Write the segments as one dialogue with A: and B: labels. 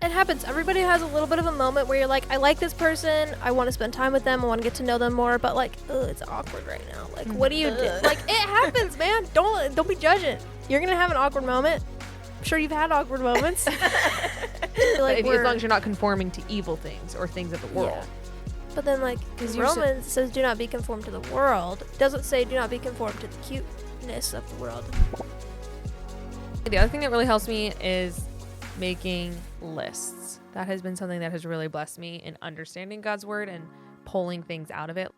A: It happens. Everybody has a little bit of a moment where you're like, I like this person, I want to spend time with them, I want to get to know them more, but like, it's awkward right now. Like, what do you do? Like, it happens, man. Don't be judging. You're gonna have an awkward moment. I'm sure you've had awkward moments.
B: Like, as long as you're not conforming to evil things or things of the world.
A: Yeah. But then, like, Romans says, do not be conformed to the world. It doesn't say do not be conformed to the cuteness of the world.
B: The other thing that really helps me is making lists. That has been something that has really blessed me in understanding God's word and pulling things out of it.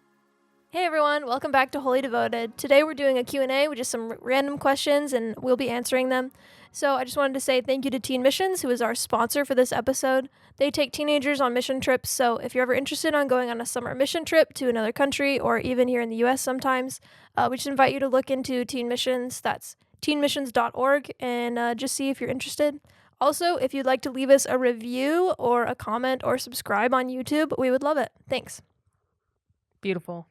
A: Hey everyone, welcome back to Holy Devoted. Today we're doing a Q&A with just some random questions and we'll be answering them. So I just wanted to say thank you to Teen Missions, who is our sponsor for this episode. They take teenagers on mission trips, so if you're ever interested on going on a summer mission trip to another country or even here in the US sometimes, we just invite you to look into Teen Missions. That's teenmissions.org and just see if you're interested. Also, if you'd like to leave us a review or a comment or subscribe on YouTube, we would love it. Thanks.
B: Beautiful.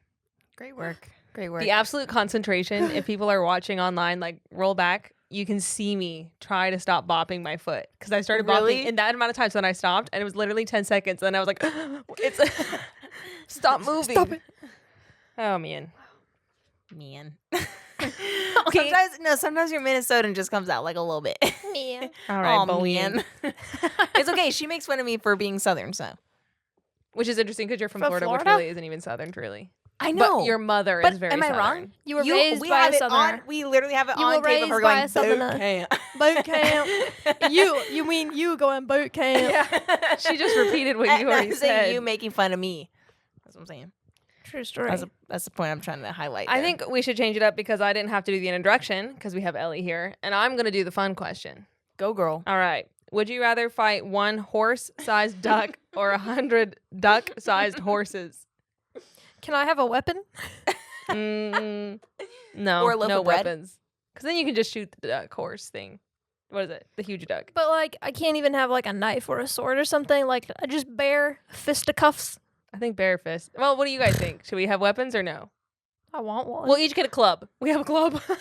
C: Great work. Great work.
B: The absolute concentration, if people are watching online, like roll back, you can see me try to stop bopping my foot. Because I started bopping in that amount of time. So then I stopped and it was literally 10 seconds. And then I was like, it's stop moving.
A: Stop it.
B: Oh, man.
C: Okay. Sometimes your Minnesotan just comes out like a little bit.
A: Yeah.
B: All right,
C: man. It's okay. She makes fun of me for being Southern, so.
B: Which is interesting because you're from Florida, which really isn't even Southern, really.
C: I know.
B: But your mother is very
C: am I
B: Southern.
C: wrong?
A: You were raised
C: we
A: by
C: have
A: a
C: it
A: Southerner.
C: on. We literally have it
A: You
C: on
A: were
C: tape of her
A: raised by
C: going
A: a Southerner.
C: boot camp.
A: Boot camp. You mean you going boot camp?
C: Yeah.
B: She just repeated what you already
C: I'm saying
B: said.
C: you making fun of me. That's what I'm saying.
A: True story.
C: That's the point I'm trying to highlight.
B: I
C: there.
B: think we should change it up because I didn't have to do the introduction because we have Ellie here. And I'm going to do the fun question.
C: Go, girl.
B: All right. Would you rather fight one horse-sized duck or 100 duck-sized horses?
A: Can I have a weapon?
B: No,
C: Or a loaf
B: no
C: of bread?
B: weapons. Because then you can just shoot the duck horse thing. What is it? The huge duck.
A: But like, I can't even have like a knife or a sword or something. Like, just bare fisticuffs.
B: I think bare fist. Well, what do you guys think? Should we have weapons or no?
A: I want one.
B: We'll each get a club. We have a club.
A: All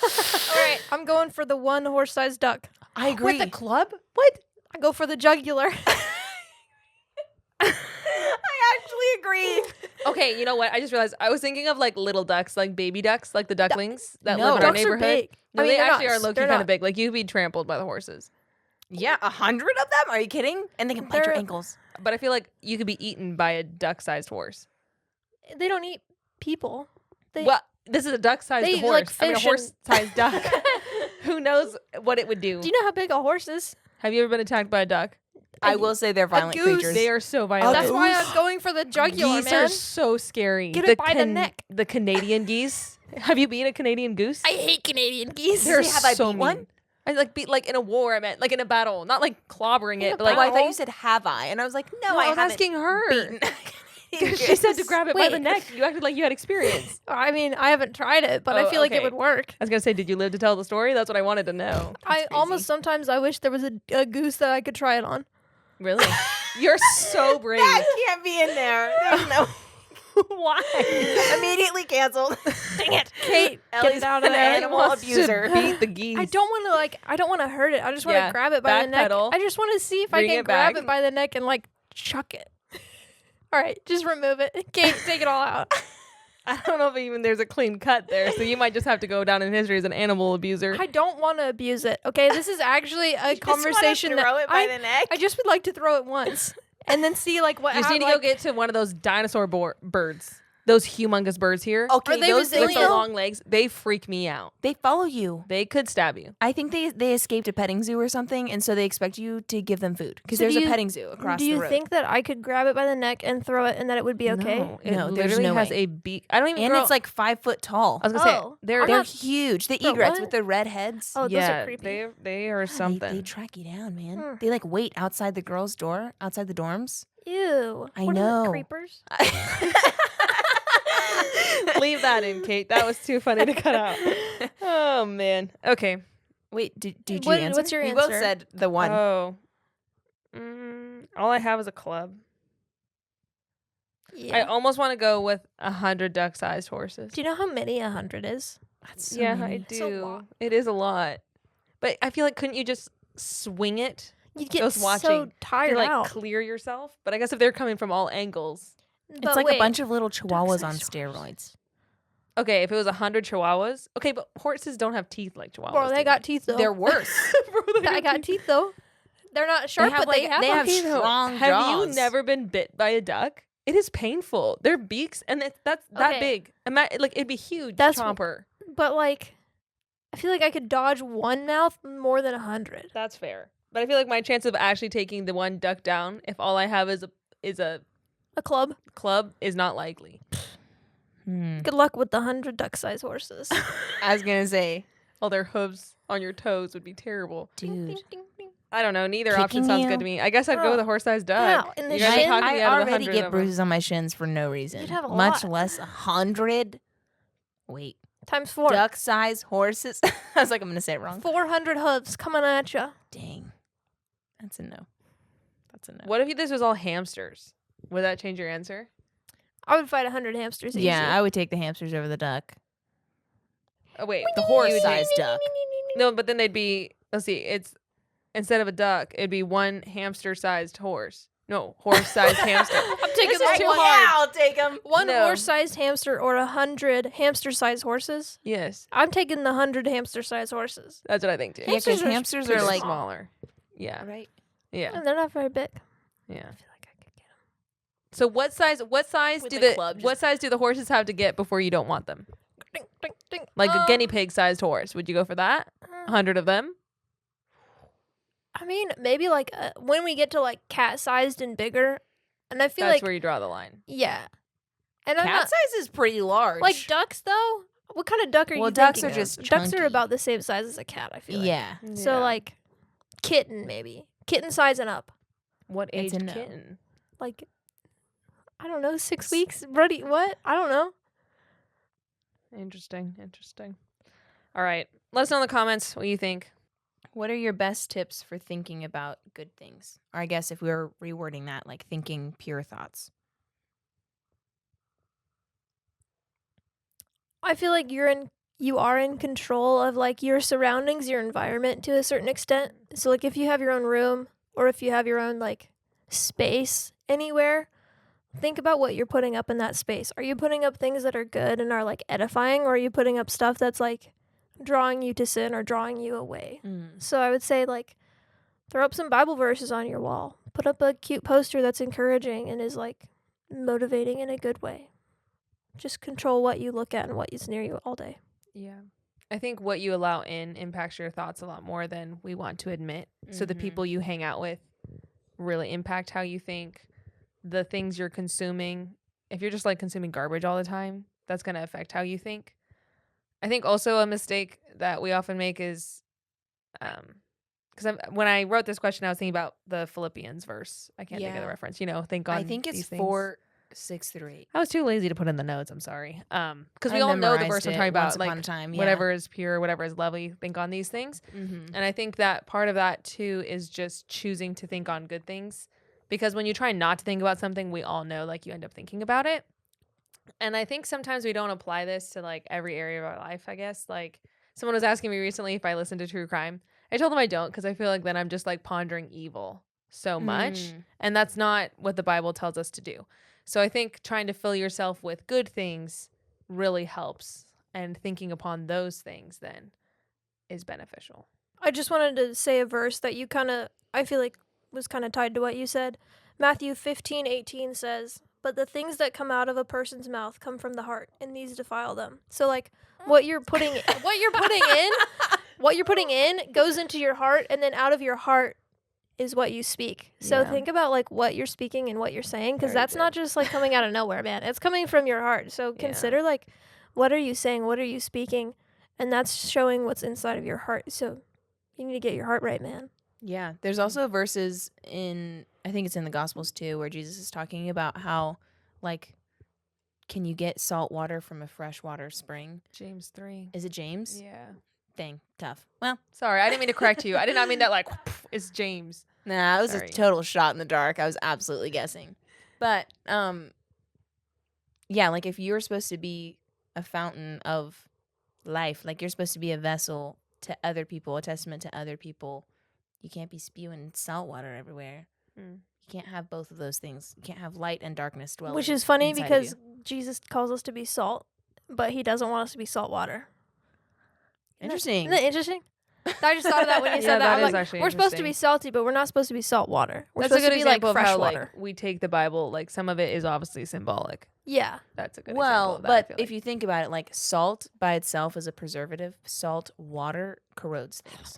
A: right, I'm going for the one horse-sized duck.
C: I agree.
B: With a club? What?
A: I go for the jugular.
C: I actually agree.
B: Okay, you know what? I just realized I was thinking of like little ducks, like baby ducks, like the ducklings that
C: No.
B: live in our
A: Ducks are
B: neighborhood.
A: big.
B: No,
A: I mean,
B: they
A: they're
B: actually
A: not-
B: are low-key
A: they're
B: kind
A: not-
B: of big. Like you'd be trampled by the horses.
C: Yeah, 100 of them? Are you kidding? And they can bite your
A: They're-
C: ankles.
B: But I feel like you could be eaten by a duck-sized horse.
A: They don't eat people.
B: Well, this is a duck-sized
A: they eat,
B: horse.
A: like,
B: I mean, a
A: fish
B: horse-sized duck. Who knows what it would do?
A: Do you know how big a horse is?
B: Have you ever been attacked by a duck?
C: I will say they're violent
A: goose.
C: creatures.
B: They are so violent.
A: That's why I'm going for the jugular,
B: Geese
A: man.
B: are so scary.
A: Get it by the neck.
B: The Canadian geese. Have you been a Canadian goose?
A: I hate Canadian geese.
B: They're
C: Have I
B: so
C: beat
B: mean.
C: one?
B: I like beat like in a war. I meant like in a battle, not like clobbering it, but like
C: Oh, I thought you said have I, and I was like, no,
B: No,
C: I
B: I was
C: haven't
B: asking her.
C: beaten.
B: She said to grab it by the
A: Wait.
B: neck. You acted like you had experience.
A: I mean, I haven't tried it, but
B: Oh,
A: I feel like it
B: okay.
A: would work.
B: I was gonna say, did you live to tell the story? That's what I wanted to know.
A: I almost sometimes I wish there was a goose that I could try it on.
B: Really? You're so brave.
C: That can't be in there. There's no.
B: Why?
C: Immediately canceled.
A: Dang it, Kate, get
C: Ellie's
A: it out of
C: an
A: there.
C: animal
B: Wants
C: abuser.
B: to beat the geese.
A: I don't want to hurt it. I just want to
B: Yeah,
A: grab it by the neck.
B: backpedal,
A: I just want to see if I
B: bring
A: can
B: it
A: grab
B: back.
A: it by the neck and like chuck it. All right, just remove it. Kate, take it all out.
B: I don't know if even there's a clean cut there, so you might just have to go down in history as an animal abuser.
A: I don't want to abuse it. Okay, this is actually a
C: Just wanna
A: conversation
C: throw it by the neck.
A: I just would like to throw it once and then see like what
B: You just
A: how,
B: need to
A: like,
B: go get to one of those dinosaur birds. Those humongous birds here.
C: Okay,
A: Are they
C: those
B: With the
A: resilient?
B: long legs. They freak me out.
C: they follow you.
B: They could stab you.
C: I think they escaped a petting zoo or something, and so they expect you to give them food because
A: So
C: there's
A: do
C: a
A: you-
C: petting zoo across
A: Do
C: the
A: you
C: road.
A: think that I could grab it by the neck and throw it and that it would be okay?
B: No, it
C: No, there's
B: literally
C: no
B: has
C: way.
B: a beak. I don't even
C: And
B: girl,
C: it's like 5 foot tall.
B: I was gonna
A: Oh,
B: say they're
C: They're
A: not-
C: huge. The
A: But
C: egrets
A: what?
C: with the red heads.
A: Oh, those
B: yeah,
A: are creepy.
B: they are something.
C: They track you down, man.
A: Hmm.
C: They like wait outside the girls' door, outside the dorms.
A: Ew.
C: I
A: What are the
C: know.
A: creepers?
B: Leave that in, Kate. That was too funny to cut out. Oh man. Okay.
C: Wait, did you
A: What-
C: answer?
A: what's your
C: We both
A: answer?
C: said the one.
B: Oh. All I have is a club. I
A: Yeah.
B: almost want to go with 100 duck-sized horses.
A: Do you know how many 100 is?
C: That's so
B: Yeah,
C: many.
B: I
A: It's a
B: do.
A: lot.
B: It is a lot. But I feel like couldn't you just swing it?
A: You'd get
B: Just watching.
A: so tired
B: You like
A: out.
B: clear yourself. But I guess if they're coming from all angles.
C: It's
A: But
C: like
A: wait,
C: a bunch of little chihuahuas on
A: duck-sized horse.
C: steroids.
B: Okay, if it was 100 chihuahuas. Okay, but horses don't have teeth like chihuahuas.
A: Bro, they
B: do.
A: got teeth though.
C: They're worse.
B: Bro, they
A: I got teeth though. They're not sharp,
C: have,
A: but they
C: like,
A: have
C: they
A: them.
C: have
B: Okay, though,
C: strong
B: have you
C: jaws.
B: never been bit by a duck? It is painful. Their beaks, and that's that
A: Okay.
B: big. Like it'd be huge.
A: That's-
B: chomper.
A: But like, I feel like I could dodge one mouth more than 100.
B: That's fair. But I feel like my chance of actually taking the one duck down, if all I have is a
A: A club.
B: club, is not likely.
A: Good luck with the 100 duck-sized horses.
C: I was gonna say,
B: All their hooves on your toes would be terrible.
C: dude.
A: Ding, ding, ding.
B: I don't know. Neither
C: Kicking
B: option sounds
C: you?
B: good to me. I guess I'd go with a horse-sized duck.
A: Ow, in the
B: You guys are
A: shin?
B: talking me out
C: I
B: of the
C: already
B: 100
C: get
B: of them.
C: bruises on my shins for no reason.
A: You'd have a
C: Much
A: lot.
C: less 100. Wait,
A: Times 4.
C: duck-sized horses. I was like, I'm gonna say it wrong.
A: 400 hooves coming at you.
C: Dang, that's a no. That's a no.
B: What if this was all hamsters? Would that change your answer?
A: I would fight 100 hamsters easy.
C: Yeah, I would take the hamsters over the duck.
B: Oh wait,
C: The
B: you would
C: horse-sized duck.
B: No, but then they'd be. Let's see. It's instead of a duck, it'd be one hamster-sized horse. No, horse-sized hamster.
A: I'm taking
B: This is
A: the
B: too
A: one,
B: hard.
C: I'll take them.
A: one
B: No.
A: horse-sized hamster or 100 hamster-sized horses.
B: Yes,
A: I'm taking the 100 hamster-sized horses.
B: that's what I think too.
C: Yeah, because
A: Hamsters are
C: hamsters
A: pretty
C: are like,
B: smaller. Yeah,
C: right?
B: yeah,
A: And they're not very big.
B: yeah.
A: I feel like I could get them.
B: So what size?
C: With
B: do
C: the
B: the
C: club, just-
B: what size do the horses have to get before you don't want them?
A: Ding, ding, ding.
B: Like a guinea pig-sized horse. Would you go for that? 100 of them?
A: I mean, maybe like when we get to like cat-sized and bigger, and I feel
B: That's
A: like
B: where you draw the line.
A: yeah. And I'm
C: Cat
A: not
C: size is pretty large.
A: like ducks though. What kind of duck are you
C: Well, ducks
A: thinking
C: are
A: of?
C: just
A: ducks are
C: chunky.
A: about the same size as a cat. I feel like.
C: yeah.
A: So
B: Yeah.
A: like kitten maybe kitten size and up.
B: What
C: It's
B: age
C: a no.
B: kitten?
A: Like I don't know, 6 weeks. Brody, what? I don't know.
B: Interesting. All right. Let us know in the comments what you think.
C: What are your best tips for thinking about good things? Or I guess if we were rewording that, like thinking pure thoughts.
A: I feel like you are in control of like your surroundings, your environment to a certain extent. So like if you have your own room or if you have your own like space anywhere, think about what you're putting up in that space. Are you putting up things that are good and are like edifying, or are you putting up stuff that's like drawing you to sin or drawing you away? So I would say like throw up some Bible verses on your wall. Put up a cute poster that's encouraging and is like motivating in a good way. Just control what you look at and what is near you all day.
B: Yeah. I think what you allow in impacts your thoughts a lot more than we want to admit. So the
C: Mhm.
B: people you hang out with really impact how you think. The things you're consuming, if you're just like consuming garbage all the time, that's going to affect how you think. I think also a mistake that we often make is because when I wrote this question, I was thinking about the Philippians verse. I can't think of the
C: Yeah.
B: reference. Think on
C: I think it's
B: these things.
C: 4:6-8.
B: I was too lazy to put in the notes. I'm sorry. Because we
C: I
B: all know the
C: memorized
B: verse I'm
C: it
B: talking about.
C: once upon
B: Like
C: a time, yeah.
B: whatever is pure, whatever is lovely, think on these things.
C: Mm-hmm.
B: And I think that part of that too is just choosing to think on good things. Because when you try not to think about something, we all know like you end up thinking about it. And I think sometimes we don't apply this to like every area of our life, I guess. Like someone was asking me recently if I listen to true crime. I told them I don't because I feel like then I'm just like pondering evil so much. And that's not what the Bible tells us to do. So I think trying to fill yourself with good things really helps. And thinking upon those things then is beneficial.
A: I just wanted to say a verse that you I feel like was kind of tied to what you said. Matthew 15:18 says, "But the things that come out of a person's mouth come from the heart, and these defile them." So like what you're putting in goes into your heart, and then out of your heart is what you speak. So
C: Yeah.
A: think about like what you're speaking and what you're saying, because
B: Very
A: that's not just like coming out of nowhere, man. It's coming from your heart. So
B: Yeah.
A: consider like what are you saying, what are you speaking, and that's showing what's inside of your heart. So you need to get your heart right, man.
C: Yeah, there's also verses in, I think it's in the Gospels too, where Jesus is talking about how, like, can you get salt water from a freshwater spring?
B: James 3.
C: Is it James?
B: Yeah.
C: Dang, tough. Well,
B: Sorry, I didn't mean to correct you. I did not mean that like it's James.
C: nah, it was
B: Sorry.
C: a total shot in the dark. I was absolutely guessing. But, yeah, like if you're supposed to be a fountain of life, like you're supposed to be a vessel to other people, a testament to other people, You can't be spewing salt water everywhere.
B: Mm.
C: You can't have both of those things. You can't have light and darkness dwelling.
A: Which is funny
C: inside of
A: because
C: you.
A: Jesus calls us to be salt, but he doesn't want us to be salt water.
C: Interesting.
A: Isn't that interesting? I just thought of that when you said that. I'm
B: is
A: like,
B: actually
A: we're supposed to be
B: interesting.
A: salty, but we're not supposed to be salt water. We're
B: That's a
A: supposed
B: good
A: to be
B: example
A: like
B: of
A: fresh
B: how
A: water.
B: like we take the Bible, like some of it is obviously symbolic.
A: Yeah.
B: That's a good example
C: Well,
B: of that, I
C: but
B: feel
C: if
B: like.
C: you think about it, like salt by itself is a preservative. Salt water corrodes things.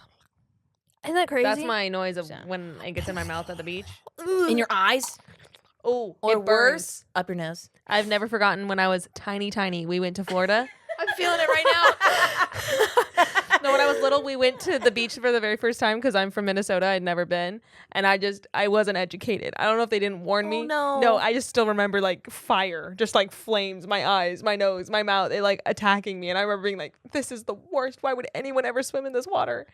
A: Isn't that crazy?
B: That's my noise of
C: So.
B: when it gets in my mouth at the beach.
C: In your eyes,
B: Oh,
C: or
B: it burns.
C: worse, up your nose.
B: I've never forgotten when I was tiny. We went to Florida.
C: I'm feeling it right now.
B: No, when I was little, we went to the beach for the very first time because I'm from Minnesota. I'd never been. And I wasn't educated. I don't know if they didn't warn me.
C: no.
B: No, I just still remember like fire, just like flames, my eyes, my nose, my mouth, they like attacking me. And I remember being like, this is the worst. Why would anyone ever swim in this water?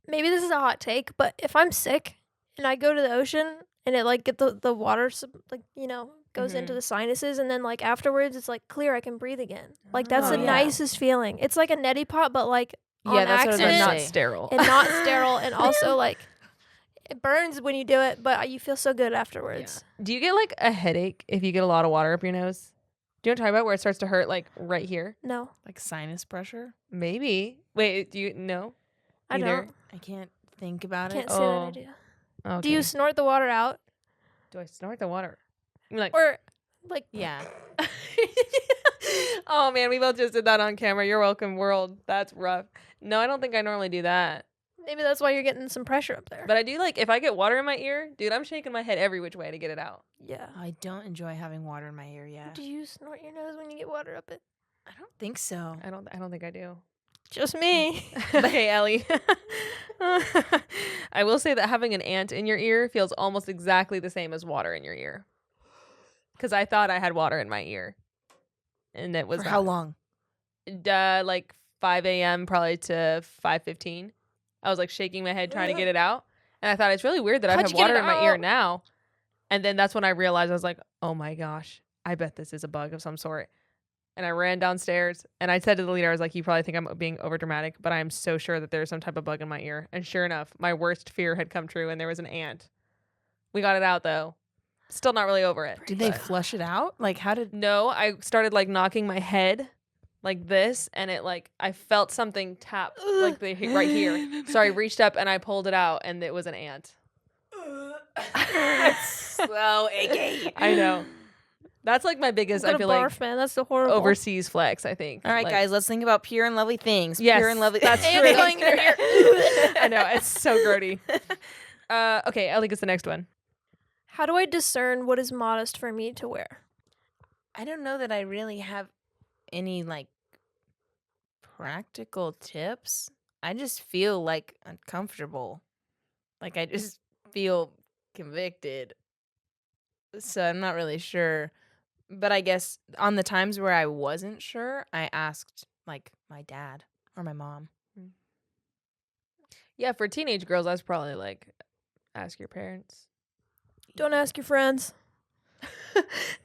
A: Maybe this is a hot take, but if I'm sick and I go to the ocean and it like get the water like, you know, goes into the sinuses and then like afterwards it's like clear, I can breathe again. Like that's
C: Oh,
A: the
C: yeah.
A: nicest feeling. It's like a neti pot, but like on
C: Yeah, that's what I was
A: accident
C: gonna
B: And
C: say.
B: not sterile.
A: and not sterile, and also like it burns when you do it, but you feel so good afterwards.
B: Do you get like a headache if you get a lot of water up your nose? Do you know what I'm talking about? Where it starts to hurt like right here?
A: No,
C: Like sinus pressure.
B: Maybe. Wait, do you know?
A: I
B: Either.
A: don't.
C: I can't think about
A: Can't
C: it.
A: say that
B: Oh.
A: I do.
B: Okay.
A: Do you snort the water out
B: Do I snort the water? I'm like,
A: or like?
C: Yeah.
B: oh man, we both just did that on camera. You're welcome, world. That's rough. No, I don't think I normally do that.
A: Maybe that's why you're getting some pressure up there.
B: But I do like if I get water in my ear, dude, I'm shaking my head every which way to get it out.
A: Yeah.
C: I don't enjoy having water in my ear. Yeah.
A: Do you snort your nose when you get water up it?
C: I don't think so.
B: I don't think I do.
A: Just me.
B: Hey, Ellie. I will say that having an ant in your ear feels almost exactly the same as water in your ear. Because I thought I had water in my ear. And it was
C: For how long?
B: like 5 a.m. probably to 5:15. I was like shaking my head trying to get it out. And I thought it's really weird that I
A: How'd
B: have
A: you get
B: water
A: it
B: in my ear
A: out?
B: now. And then that's when I realized I was like, oh my gosh, I bet this is a bug of some sort. And I ran downstairs and I said to the leader, I was like, you probably think I'm being over dramatic, but I am so sure that there's some type of bug in my ear. And sure enough, my worst fear had come true and there was an ant. We got it out though. Still not really over it.
C: Did they
B: but-
C: flush it out? Like how did?
B: No, I started like knocking my head like this and it like I felt something tap like right here. So I reached up and I pulled it out and it was an ant.
C: So icky.
B: I know. That's like my biggest,
A: I'm
B: I
A: gonna
B: feel
A: barf,
B: like,
A: man. That's the horrible.
B: overseas flex, I think.
C: All right,
B: Like,
C: guys, let's think about pure and lovely things.
B: Yes,
C: Pure and lovely.
B: that's
A: Ants
B: true.
A: going in your ear.
B: I know, it's so grody. Okay, Ellie gets the next one.
A: How do I discern what is modest for me to wear?
C: I don't know that I really have any like practical tips. I just feel like uncomfortable. Like I just feel convicted. So I'm not really sure. But I guess on the times where I wasn't sure, I asked like my dad or my mom.
B: Yeah, for teenage girls, I was probably like, ask your parents.
A: Don't ask your friends.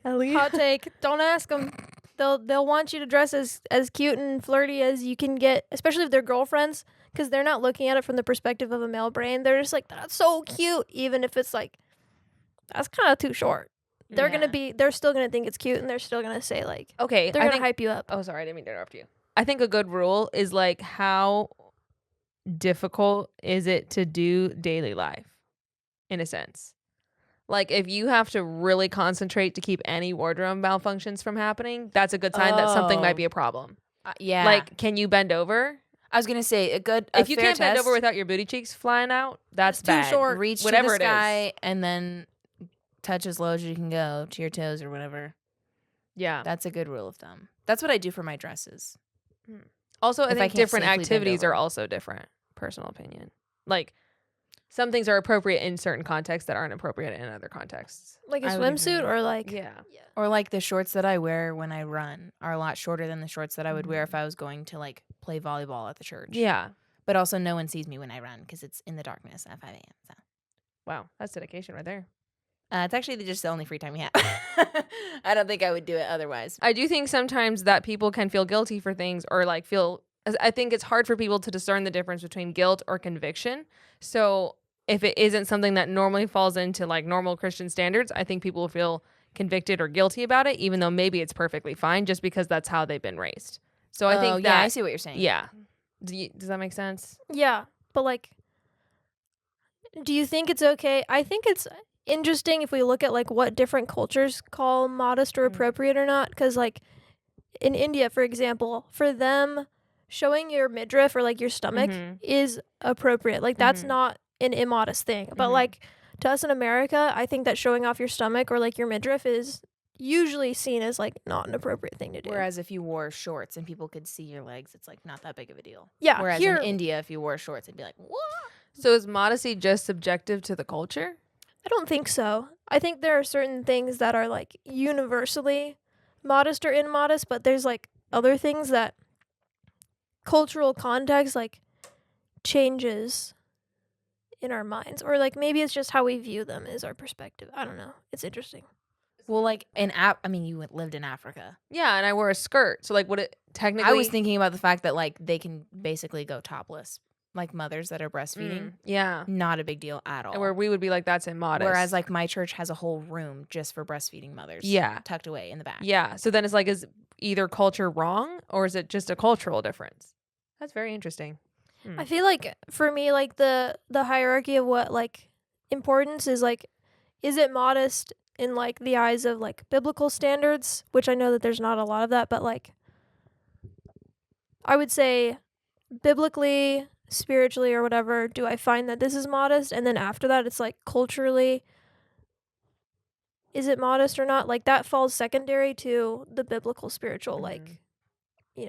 B: Ellie?
A: Hot take. Don't ask them. They'll want you to dress as cute and flirty as you can get, especially if they're girlfriends, because they're not looking at it from the perspective of a male brain. They're just like, that's so cute, even if it's like, that's kind of too short. They're still gonna think it's cute, and they're still gonna say like,
B: Okay,
A: they're
B: I
A: gonna
B: think,
A: hype you up.
B: oh, sorry, I didn't mean to interrupt you. I think a good rule is like, how difficult is it to do daily life, in a sense? Like, if you have to really concentrate to keep any wardrobe malfunctions from happening, that's a good sign that something might be a problem.
C: Yeah.
B: Like, can you bend over?
C: I was gonna say
B: If you can't bend over without your booty cheeks flying out, that's
A: It's too
B: bad.
A: short.
C: reach
B: whatever
C: to
B: it
C: the
B: is.
C: sky and then touch as low as you can go to your toes or whatever.
B: Yeah.
C: That's a good rule of thumb. That's what I do for my dresses.
B: Also, I
C: If I
B: think
C: can't
B: different
C: safely bend
B: activities
C: over.
B: are also different. Personal opinion. Like, some things are appropriate in certain contexts that aren't appropriate in other contexts.
A: Like a
C: I would
A: swimsuit
C: agree.
A: or like,
B: Yeah.
C: Or like the shorts that I wear when I run are a lot shorter than the shorts that I would wear if I was going to like play volleyball at the church.
B: Yeah.
C: But also no one sees me when I run because it's in the darkness at 5 a.m. So
B: Wow. That's dedication right there.
C: it's actually just the only free time we have. I don't think I would do it otherwise.
B: I do think sometimes that people can feel guilty for things or like feel, I think it's hard for people to discern the difference between guilt or conviction. So if it isn't something that normally falls into like normal Christian standards, I think people will feel convicted or guilty about it, even though maybe it's perfectly fine just because that's how they've been raised. So I think that,
C: I see what you're saying.
B: Yeah. Does that make sense?
A: Yeah, but like, do you think it's okay? I think it's interesting if we look at like what different cultures call modest or appropriate or not, because like in India, for example, for them, showing your midriff or like your stomach is appropriate. Like that's not an immodest thing. But like to us in America, I think that showing off your stomach or like your midriff is usually seen as like not an appropriate thing to do.
C: Whereas if you wore shorts and people could see your legs, it's like not that big of a deal.
A: Yeah.
C: Whereas in India, if you wore shorts, it'd be like, what?
B: So is modesty just subjective to the culture?
A: I don't think so. I think there are certain things that are like universally modest or immodest, but there's like other things that cultural context like changes in our minds, or like maybe it's just how we view them is our perspective. I don't know. It's interesting.
C: Well, like you lived in Africa.
B: Yeah, and I wore a skirt. So like would it technically
C: I was thinking about the fact that like they can basically go topless. Like mothers that are breastfeeding.
B: Yeah.
C: Not a big deal at all.
B: And where we would be like, that's immodest.
C: Whereas like my church has a whole room just for breastfeeding mothers.
B: Yeah.
C: Tucked away in the back.
B: Yeah. So then it's like, is either culture wrong or is it just a cultural difference? That's very interesting.
A: I feel like for me, like the hierarchy of what like importance is like, is it modest in like the eyes of like biblical standards, which I know that there's not a lot of that, but like I would say biblically, spiritually or whatever, do I find that this is modest? And then after that, it's like culturally, is it modest or not? Like that falls secondary to the biblical spiritual, like,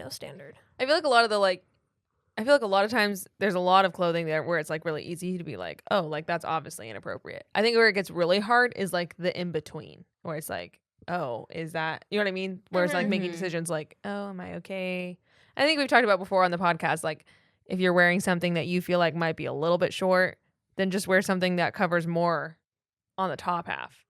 A: standard.
B: I feel like a lot of times there's a lot of clothing there where it's like really easy to be like, oh, like that's obviously inappropriate. I think where it gets really hard is like the in between where it's like, oh, is that, you know what I mean? Where it's like making decisions like, oh, am I okay? I think we've talked about before on the podcast, like, if you're wearing something that you feel like might be a little bit short, then just wear something that covers more on the top half.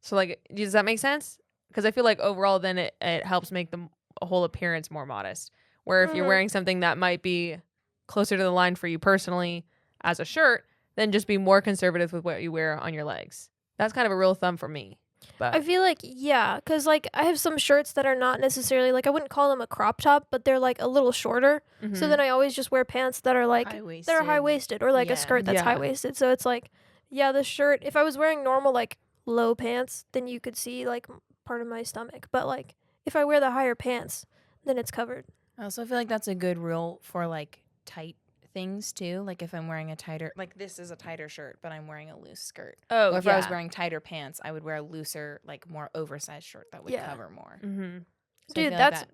B: So like, does that make sense? Because I feel like overall then it helps make the whole appearance more modest. Where if you're wearing something that might be closer to the line for you personally as a shirt, then just be more conservative with what you wear on your legs. That's kind of a rule of thumb for me. But
A: I feel like, yeah, because like I have some shirts that are not necessarily like I wouldn't call them a crop top, but they're like a little shorter. So then I always just wear pants that are like they're high waisted or like a skirt that's high waisted. So it's like, yeah, the shirt. If I was wearing normal like low pants, then you could see like part of my stomach. But like if I wear the higher pants, then it's covered.
C: I also feel like that's a good rule for like tight things too. Like if I'm wearing a tighter, like this is a tighter shirt, but I'm wearing a loose skirt.
B: Oh,
C: or if I was wearing tighter pants, I would wear a looser, like more oversized shirt that would cover more. So
A: dude, that's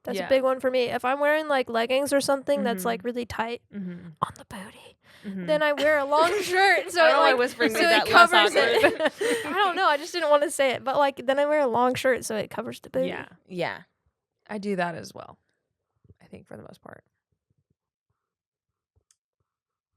C: that's
A: a big one for me. If I'm wearing like leggings or something that's like really tight on the booty, then I wear a long shirt so it like
B: whispering
A: so
B: that
A: it covers
B: it.
A: I don't know. I just didn't want to say it, but like then I wear a long shirt so it covers the booty.
C: Yeah.
B: I do that as well. I think for the most part.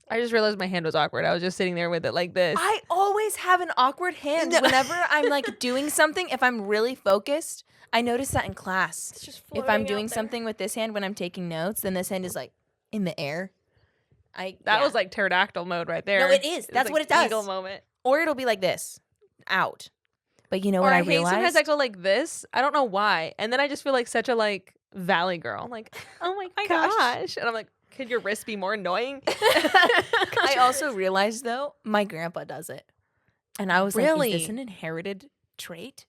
B: I just realized my hand was awkward. I was just sitting there with it like this.
C: I always have an awkward hand whenever I'm like doing something. If I'm really focused, I notice that in class.
A: It's just
C: if I'm doing something with this hand when I'm taking notes, then this hand is like in the air.
B: That was like pterodactyl mode right there.
C: No, it is. That's
B: like
C: what it does.
B: Eagle moment.
C: Or it'll be like this, out. But you know
B: or
C: what I
B: hate
C: realized?
B: Sometimes I go like this. I don't know why, and then I just feel like such a like valley girl. I'm like, oh my gosh, and I'm like, could your wrist be more annoying?
C: I also realized though, my grandpa does it, and I was
B: really?
C: like, is this an inherited trait?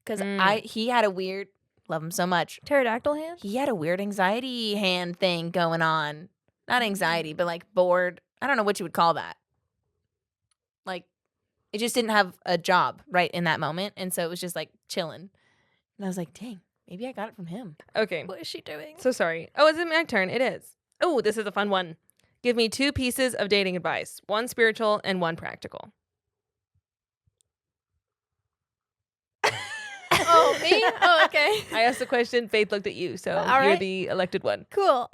C: Because he had a weird, love him so much,
A: pterodactyl hand.
C: He had a weird anxiety hand thing going on. Not anxiety, but like bored. I don't know what you would call that. Like, it just didn't have a job right in that moment, and so it was just like chilling. And I was like, dang, maybe I got it from him.
B: Okay.
A: What is she doing?
B: So sorry. Oh, is it my turn? It is. Oh, this is a fun one. Give me 2 pieces of dating advice. 1 spiritual and 1 practical.
A: Oh, me? Oh, okay.
B: I asked the question. Faith looked at you, so
A: All
B: you're
A: right.
B: the elected one.
A: Cool.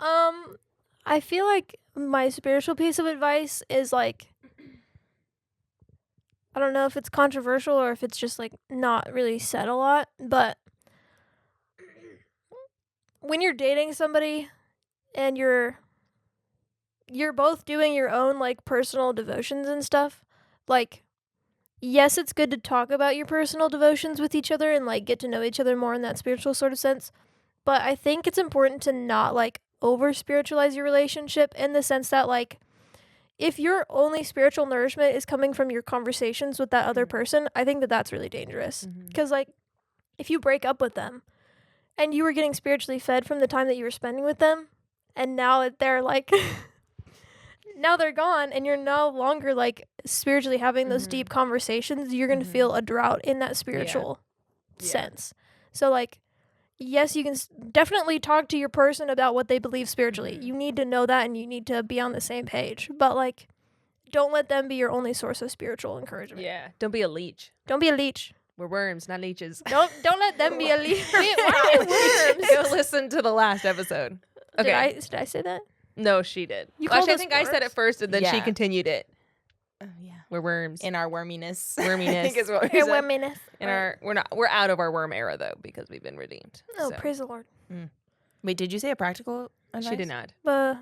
A: I feel like my spiritual piece of advice is like, I don't know if it's controversial or if it's just like not really said a lot, but when you're dating somebody and you're you're both doing your own like personal devotions and stuff, like yes, it's good to talk about your personal devotions with each other and like get to know each other more in that spiritual sort of sense. But I think it's important to not like over spiritualize your relationship in the sense that like if your only spiritual nourishment is coming from your conversations with that other person, I think that that's really dangerous. Because like if you break up with them and you were getting spiritually fed from the time that you were spending with them, and now that they're like now they're gone and you're no longer like spiritually having those deep conversations, you're going to feel a drought in that spiritual sense. So like yes, you can definitely talk to your person about what they believe spiritually. You need to know that and you need to be on the same page. But like don't let them be your only source of spiritual encouragement.
B: Yeah. Don't be a leech.
A: Don't be a leech.
B: We're worms, not leeches.
A: Don't let them be a leech. Why are we worms?
B: Go listen to the last episode. Okay.
A: Did I say that?
B: No, she did.
A: You
B: Actually,
A: called
B: I
A: us
B: think I said it
A: worms?
B: first and then she
C: Yeah.
B: continued it.
C: Oh, yeah.
B: We're worms.
C: In our worminess.
B: Worminess.
C: I think is what we
A: Hey,
C: said.
A: women.
B: We're out of our worm era though because we've been redeemed.
A: Oh,
B: So.
A: praise the Lord.
C: Wait, did you say a practical advice?
B: She did not.
A: Uh,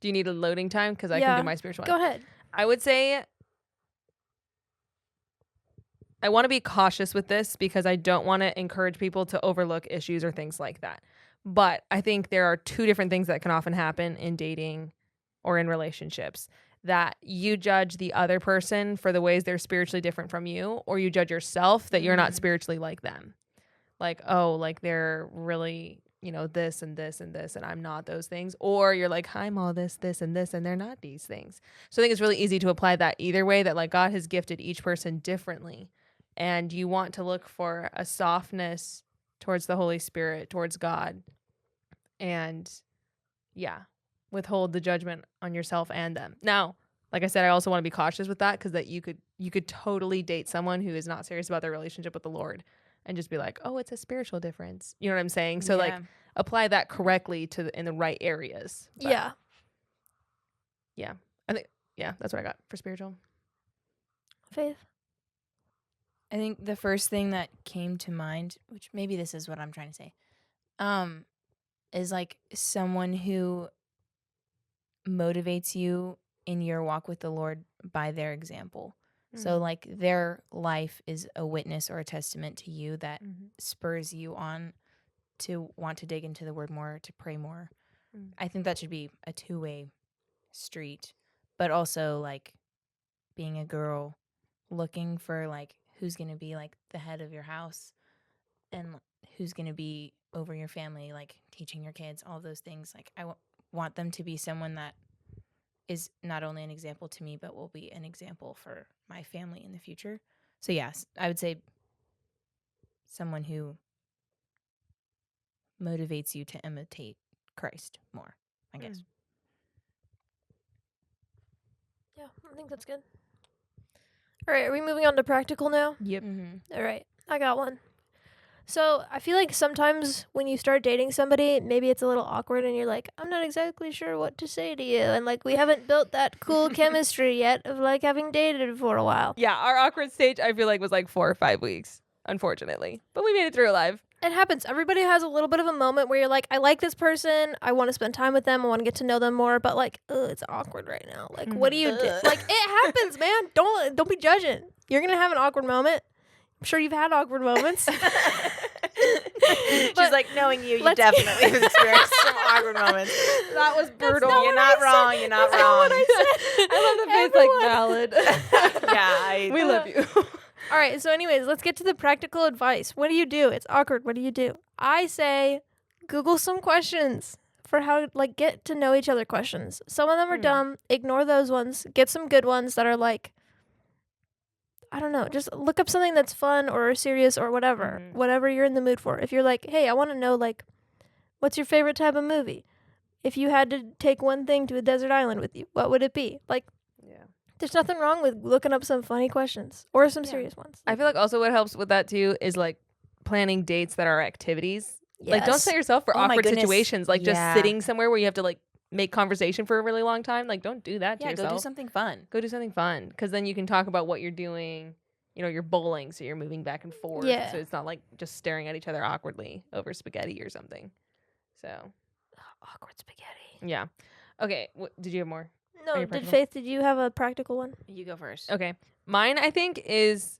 B: Do you need a loading time? Because I
A: Yeah.
B: can do my spiritual
A: go
B: one.
A: ahead.
B: I would say I want to be cautious with this because I don't want to encourage people to overlook issues or things like that. But I think there are two different things that can often happen in dating or in relationships. That you judge the other person for the ways they're spiritually different from you, or you judge yourself that you're not spiritually like them. Like, oh, like they're really, this and this and this, and I'm not those things. Or you're like, I'm all this, and this, and they're not these things. So I think it's really easy to apply that either way, that like God has gifted each person differently. And you want to look for a softness towards the Holy Spirit, towards God. And withhold the judgment on yourself and them. Now, like I said, I also want to be cautious with that because that you could totally date someone who is not serious about their relationship with the Lord and just be like, oh, it's a spiritual difference. You know what I'm saying? So like apply that correctly in the right areas. But, yeah. I think that's what I got for spiritual.
A: Faith.
C: I think the first thing that came to mind, which maybe this is what I'm trying to say, is like someone who motivates you in your walk with the Lord by their example. So like their life is a witness or a testament to you that spurs you on to want to dig into the word more, to pray more. I think that should be a two-way street, but also like being a girl looking for like who's going to be like the head of your house and who's going to be over your family, like teaching your kids, all those things. Like I want them to be someone that is not only an example to me, but will be an example for my family in the future. So yes, I would say someone who motivates you to imitate Christ more, I guess.
A: Yeah, I think that's good. All right, are we moving on to practical now?
B: Yep.
A: All right, I got one. So I feel like sometimes when you start dating somebody, maybe it's a little awkward and you're like, I'm not exactly sure what to say to you. And like, we haven't built that cool chemistry yet of like having dated for a while.
B: Yeah, our awkward stage, I feel like, was like 4 or 5 weeks, unfortunately. But we made it through alive.
A: It happens. Everybody has a little bit of a moment where you're like, I like this person. I want to spend time with them. I want to get to know them more. But like, it's awkward right now. Like, what do you do? Like, it happens, man. Don't be judging. You're going to have an awkward moment. I'm sure you've had awkward moments.
C: She's like, knowing you definitely have experienced some awkward moments.
B: That was brutal.
C: You're not wrong. You're not wrong.
B: I love the face like valid.
C: Yeah,
B: we love you.
A: All right, so anyways, let's get to the practical advice. What do you do? It's awkward. What do you do? I say Google some questions for how like get to know each other questions. Some of them are dumb. Ignore those ones. Get some good ones that are like, I don't know, just look up something that's fun or serious or whatever. Whatever you're in the mood for. If you're like, hey, I want to know like what's your favorite type of movie? If you had to take one thing to a desert island with you, what would it be? Like there's nothing wrong with looking up some funny questions or some serious ones.
B: I feel like also what helps with that too is like planning dates that are activities. Like don't set yourself for awkward situations. Like just sitting somewhere where you have to like make conversation for a really long time. Like don't do that to yourself.
C: Go do something fun.
B: Go do something fun because then you can talk about what you're doing. You know, you're bowling, so you're moving back and forth.
A: Yeah.
B: So it's not like just staring at each other awkwardly over spaghetti or something. So
A: awkward spaghetti.
B: Yeah. Okay, did you have more?
A: No,
B: Are you
A: did
B: practical?
A: Faith, did you have a practical one?
C: You go first.
B: Okay. Mine, I think, is,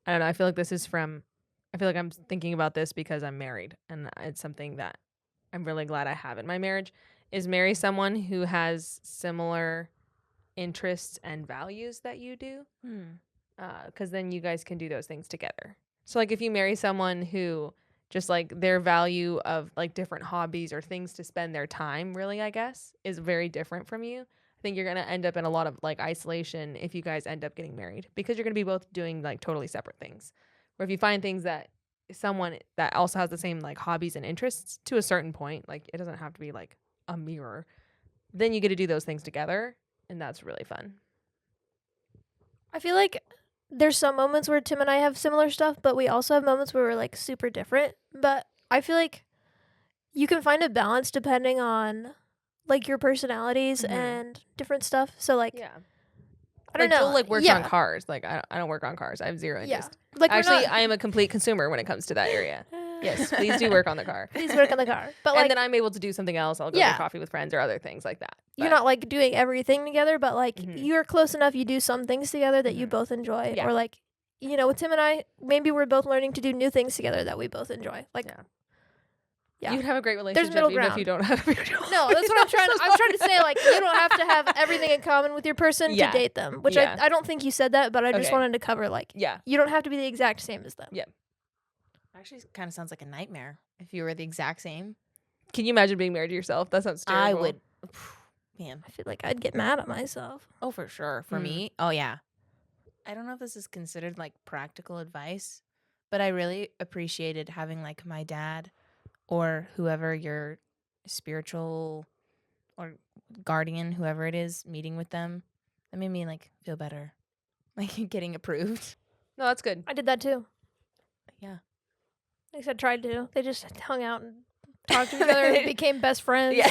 B: I don't know. I feel like this is I feel like I'm thinking about this because I'm married. And it's something that I'm really glad I have in my marriage, is marry someone who has similar interests and values that you do. Because then you guys can do those things together. So, like, if you marry someone who just, like, their value of, like, different hobbies or things to spend their time, really, I guess, is very different from you, I think you're going to end up in a lot of, like, isolation if you guys end up getting married, because you're going to be both doing, like, totally separate things. Where if you find things that someone that also has the same, like, hobbies and interests to a certain point, like, it doesn't have to be, like, a mirror, then you get to do those things together, and that's really fun.
A: I feel like there's some moments where Tim and I have similar stuff, but we also have moments where we're like super different. But I feel like you can find a balance depending on like your personalities and different stuff. So like,
B: Yeah.
A: I don't
B: like,
A: know.
B: Joel, like, works on cars. Like, I don't work on cars. I have zero interest.
A: Like
B: Actually, I am a complete consumer when it comes to that area. Yes, please do work on the car.
A: Please work on the car. But like,
B: and then I'm able to do something else. I'll go get coffee with friends or other things like that.
A: You're not like doing everything together, but like
B: Mhm.
A: you're close enough. You do some things together that you both enjoy, or like, you know, with Tim and I, maybe we're both learning to do new things together that we both enjoy. Like,
B: you'd have a great relationship
A: middle
B: even if
A: ground.
B: you don't have a mutual.
A: No, that's what I'm trying. I'm trying to say, like, you don't have to have everything in common with your person to date them. Which I don't think you said that, but I just wanted to cover like, you don't have to be the exact same as them.
B: Yeah.
C: Actually, kind of sounds like a nightmare if you were the exact same.
B: Can you imagine being married to yourself? That sounds terrible.
C: I would. Man,
A: I feel like I'd get mad at myself.
C: Oh, for sure. For me, oh yeah. I don't know if this is considered like practical advice, but I really appreciated having like my dad or whoever your spiritual or guardian, whoever it is, meeting with them. That made me like feel better, like getting approved.
B: No, that's good.
A: I did that too.
C: Yeah.
A: Like I said, tried to. They just hung out and talked to each other and became best friends.
C: Yeah.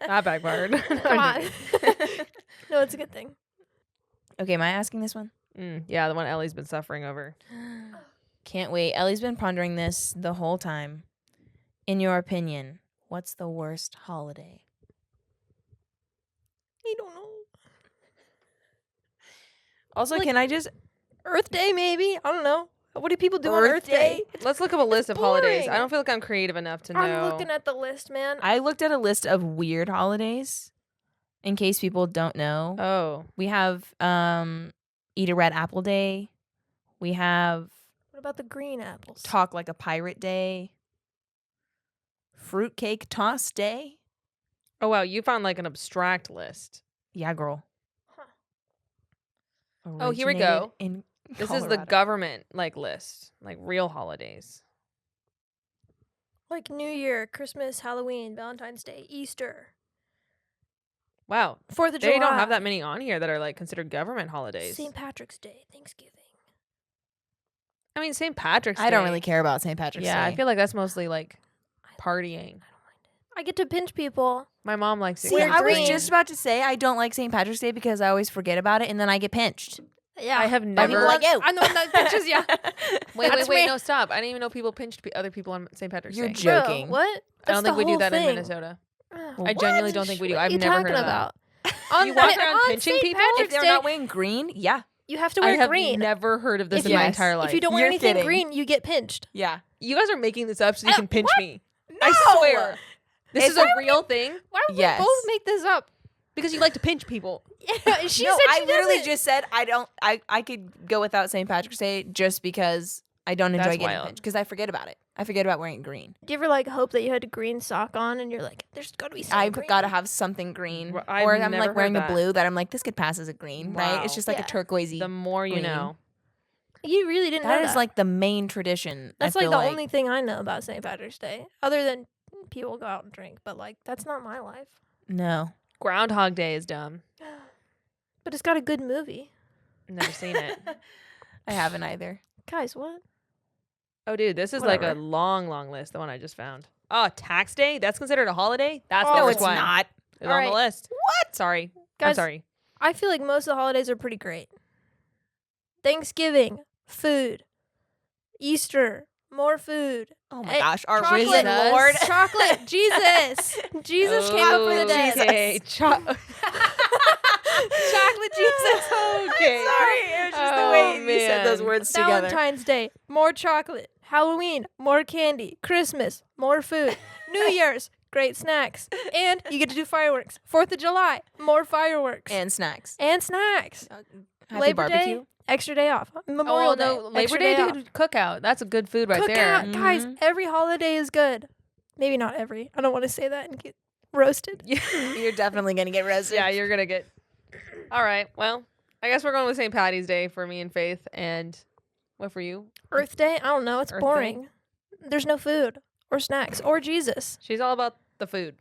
B: That backfired.
A: Come on. No, it's a good thing.
C: Okay, am I asking this one?
B: Yeah, the one Ellie's been suffering over.
C: Can't wait. Ellie's been pondering this the whole time. In your opinion, what's the worst holiday?
A: I don't know.
C: Also,
A: Like,
C: can I just...
A: Earth Day, maybe? I don't know. What do people do on Earth Day?
B: Let's look up a list of holidays.
A: boring.
B: I don't feel like I'm creative enough to know.
A: I'm looking at the list, man.
C: I looked at a list of weird holidays in case people don't know.
B: Oh.
C: We have Eat a Red Apple Day. We have
A: What about the green apples?
C: Talk Like a Pirate Day. Fruitcake Toss Day.
B: Oh, wow. You found like an abstract list.
C: Yeah, girl.
B: Oh, here we go.
C: In
B: This is the government like list, like real holidays.
A: Like New Year, Christmas, Halloween, Valentine's Day, Easter.
B: Wow.
A: 4th of July.
B: They don't have that many on here that are like considered government holidays.
A: St. Patrick's Day, Thanksgiving.
B: I mean, St. Patrick's Day.
C: I don't really care about St. Patrick's Day.
B: Yeah, I feel like that's mostly like partying.
A: I get to pinch people.
B: My mom likes it.
C: See, I was just about to say I don't like St. Patrick's Day because I always forget about it and then I get pinched.
A: Yeah.
B: I have
C: By people
B: never.
C: like you.
A: I'm the one that pinches you.
B: Wait, no, stop. I didn't even know people pinched other people on St. Patrick's
C: You're
B: Day.
C: joking.
A: Bro, what?
B: I
A: That's
B: don't think
A: the
B: we do
A: whole
B: that in
A: thing.
B: Minnesota.
A: Ugh.
B: I genuinely don't think we do.
A: What
B: I've
A: are you
B: never
A: talking
B: heard of
A: about?
B: that. You walk around
A: on
B: pinching
A: St.
B: people?
C: If
A: Patrick's
C: they're
A: Day,
C: not wearing green, yeah.
A: you have to
B: I
A: wear
B: have
A: green.
B: never heard of this
A: If
B: in
A: you-
B: my entire life.
A: If you don't wear
C: You're
A: anything
C: kidding.
A: green, you get pinched.
C: Yeah.
B: You guys are making this up so you can pinch
A: what?
B: me. I swear. This is a real thing
A: Why would
C: Yes.
A: we both make this up?
B: because you like to pinch people.
A: Yeah, she
C: No,
A: said
C: I
A: she
C: literally
A: doesn't.
C: just said I could go without St. Patrick's Day just because I don't enjoy
B: That's
C: getting
B: wild.
C: pinched because I forget about it. I forget about wearing green.
A: Do you ever like hope that you had a green sock on and you're like, there's got to be something
C: I've
A: green.
C: got to have something green,
B: I've
C: or I'm
B: never
C: like wearing
B: heard
C: a
B: that.
C: blue that I'm like this could pass as a green, right? It's
B: Wow.
C: just like
A: Yeah.
C: a turquoisey.
B: The more you
C: green.
B: know.
A: You really didn't know
C: That
A: that.
C: is like the main tradition.
A: That's
C: I
A: like
C: feel
A: the only thing I know about St. Patrick's Day, other than people go out and drink. But like, that's not my life.
C: No.
B: Groundhog Day is dumb.
A: But it's got a good movie.
B: Never seen it.
C: I haven't either.
A: Guys, what?
B: Oh, dude, this is like a
A: Whatever.
B: long list. The one I just found. Oh, tax day? That's considered a holiday? That's
A: Oh,
B: the
C: No,
B: worst
C: it's
B: one.
C: not.
B: It's
A: All
B: on the
A: right.
B: list. What? Sorry. I'm
A: Guys,
B: sorry.
A: I feel like most of the holidays are pretty great. Thanksgiving, food, Easter, more food.
C: Oh my gosh, our
A: chocolate,
C: risen Lord.
A: Chocolate, Jesus. Jesus came up from the dead.
B: Okay. Chocolate Jesus. Okay.
C: Sorry, it was just the way you said those words together.
A: Valentine's Day, more chocolate. Halloween, more candy. Christmas, more food. New Year's, great snacks. And you get to do fireworks. 4th of July, more fireworks.
C: And snacks.
B: Happy
A: Labor
B: barbecue.
A: Day, extra day off. Memorial Day,
B: Labor
A: extra
B: Day,
A: off.
B: dude, cookout. That's a good food right there.
A: Cookout, guys, every holiday is good. Maybe not every. I don't want to say that and get roasted.
C: You're definitely going to get roasted.
B: Yeah, you're going to get. All right. Well, I guess we're going with St. Patty's Day for me and Faith. And what for you?
A: Earth Day, I don't know. It's
B: Earth
A: boring.
B: Day?
A: There's no food or snacks or Jesus.
B: She's all about the food,